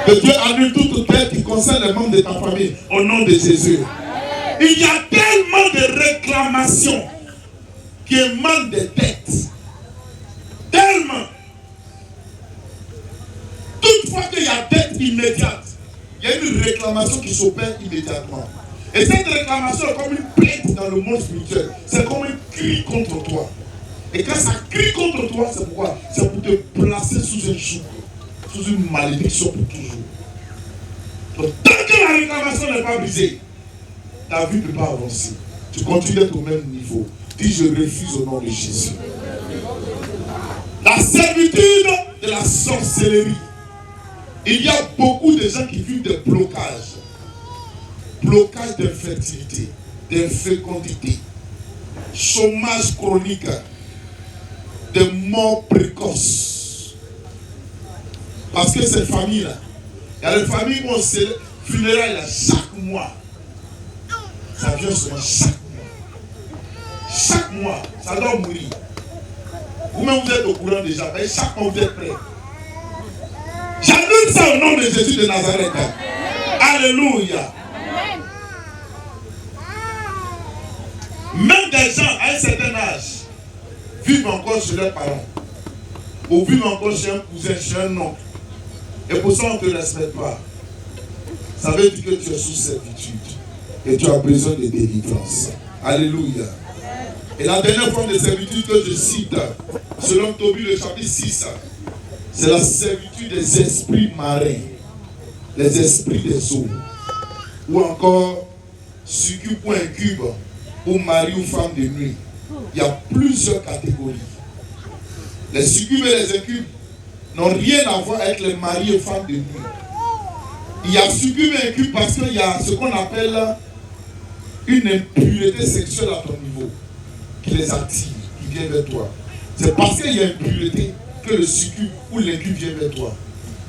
Que Dieu annule toute dette qui concerne les membres de ta famille au nom de Jésus. Amen. Il y a tellement de réclamations qui émanent des dettes. Tellement. Toutefois qu'il y a dette immédiate, il y a une réclamation qui s'opère immédiatement. Et cette réclamation est comme une plainte dans le monde spirituel. C'est comme un cri contre toi. Et quand ça crie contre toi, c'est pourquoi? C'est pour te placer sous un joug, sous une malédiction pour toujours. Donc, tant que la réclamation n'est pas brisée, ta vie ne peut pas avancer. Tu continues d'être au même niveau. Dis, je refuse au nom de Jésus. La servitude de la sorcellerie. Il y a beaucoup de gens qui vivent des blocages. Blocage d'infertilité, d'infécondité, chômage chronique, de morts précoces. Parce que cette famille-là, il y a des familles où on se funérailles chaque mois. Ça vient souvent chaque mois. Chaque mois, ça doit mourir. Vous-même vous êtes au courant déjà, mais chaque mois vous êtes prêts. J'annule ça au nom de Jésus de Nazareth. Alléluia. Même des gens à un certain âge vivent encore chez leurs parents. Au vu encore chez un cousin, chez un oncle. Et pour ça, on ne te respecte pas. Ça veut dire que tu es sous servitude. Et tu as besoin de délivrance. Alléluia. Et la dernière forme de servitude que je cite, selon Tobie le chapitre 6, c'est la servitude des esprits marins, les esprits des eaux, ou encore succube ou incube, ou mari ou femme de nuit. Il y a plusieurs catégories. Les succubes et les incubes n'ont rien à voir avec les maris et femmes de nuit. Il y a succube et incube parce qu'il y a ce qu'on appelle une impureté sexuelle à ton niveau qui les attire, qui vient vers toi. C'est parce qu'il y a une impureté que le succube ou l'incube vient vers toi.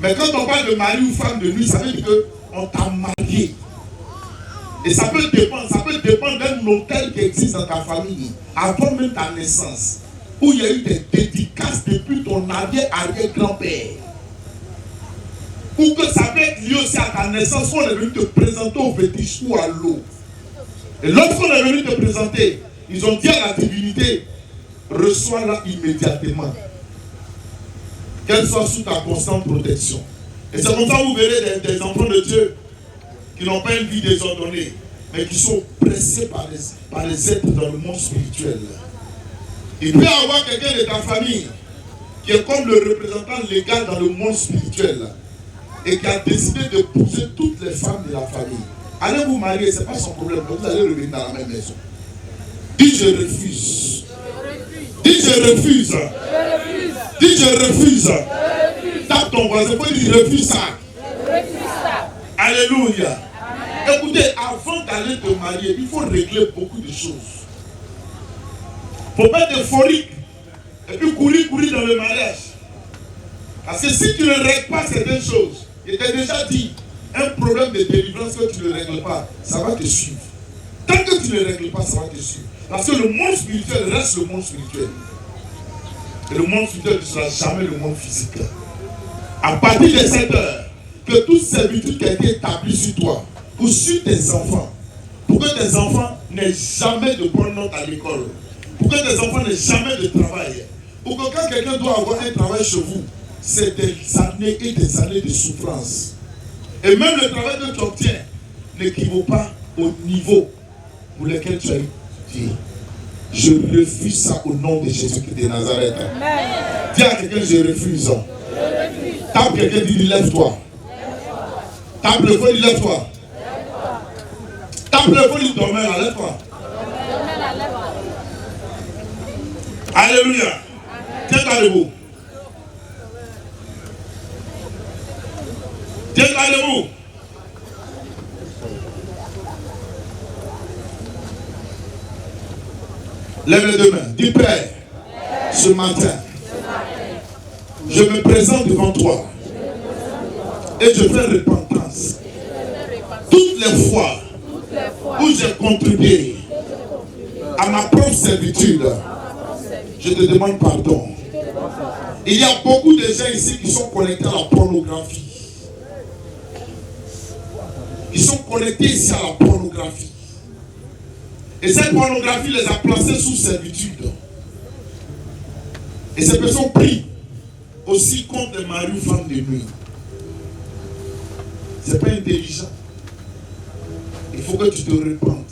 Mais quand on parle de mari ou femme de nuit, ça veut dire qu'on t'a marié. Et ça peut dépendre d'un hôtel qui existe dans ta famille, avant même ta naissance, où il y a eu des dédicaces depuis ton arrière-grand-père. Ou que ça peut être lié aussi à ta naissance, où on est venu te présenter au fétiche ou à l'eau. Et lorsqu'on est venu te présenter, ils ont dit à la divinité, reçois-la immédiatement. Qu'elle soit sous ta constante protection. Et c'est comme ça que vous verrez des enfants de Dieu qui n'ont pas une vie désordonnée, mais qui sont pressés par les êtres dans le monde spirituel. Il peut y avoir quelqu'un de ta famille qui est comme le représentant légal dans le monde spirituel et qui a décidé d'épouser toutes les femmes de la famille. Allez vous marier, ce n'est pas son problème, vous allez revenir dans la même maison. Dis je refuse. Dis je refuse. Dis je refuse. Tape ton voisin, il faut dire refuse ça. Alléluia. Écoutez, avant d'aller te marier, il faut régler beaucoup de choses. Il ne faut pas être euphorique et puis courir dans le mariage. Parce que si tu ne règles pas certaines choses, je t'ai déjà dit, un problème de délivrance que tu ne règles pas, ça va te suivre. Tant que tu ne règles pas, ça va te suivre. Parce que le monde spirituel reste le monde spirituel. Et le monde spirituel ne sera jamais le monde physique. À partir de cette heure, que toute servitude qui a été établie sur toi, ou sur tes enfants, pour que tes enfants n'aient jamais de bonne note à l'école, pour que tes enfants n'aient jamais de travail, pour que quand quelqu'un doit avoir un travail chez vous, c'est des années et des années de souffrance. Et même le travail que tu obtiens n'équivaut pas au niveau pour lequel tu as étudié. Je refuse ça au nom de Jésus-Christ de Nazareth. Dis à quelqu'un, je refuse. Tape quelqu'un, dis, lève-toi. Tape le feu, dis, lève-toi. Tape le feu, dis, dormez là, lève-toi. Alléluia. Tiens-toi debout. Tiens-toi debout. Lève les deux mains. Dis Père, ce matin, je me présente devant toi et je fais repentance. Toutes les fois où j'ai contribué à ma propre servitude, je te demande pardon. Il y a beaucoup de gens ici qui sont connectés à la pornographie. Ils sont connectés ici à la pornographie. Et cette pornographie les a placés sous servitude. Et ces personnes prient aussi contre les maris ou femmes de nuit. Ce n'est pas intelligent. Il faut que tu te répandes.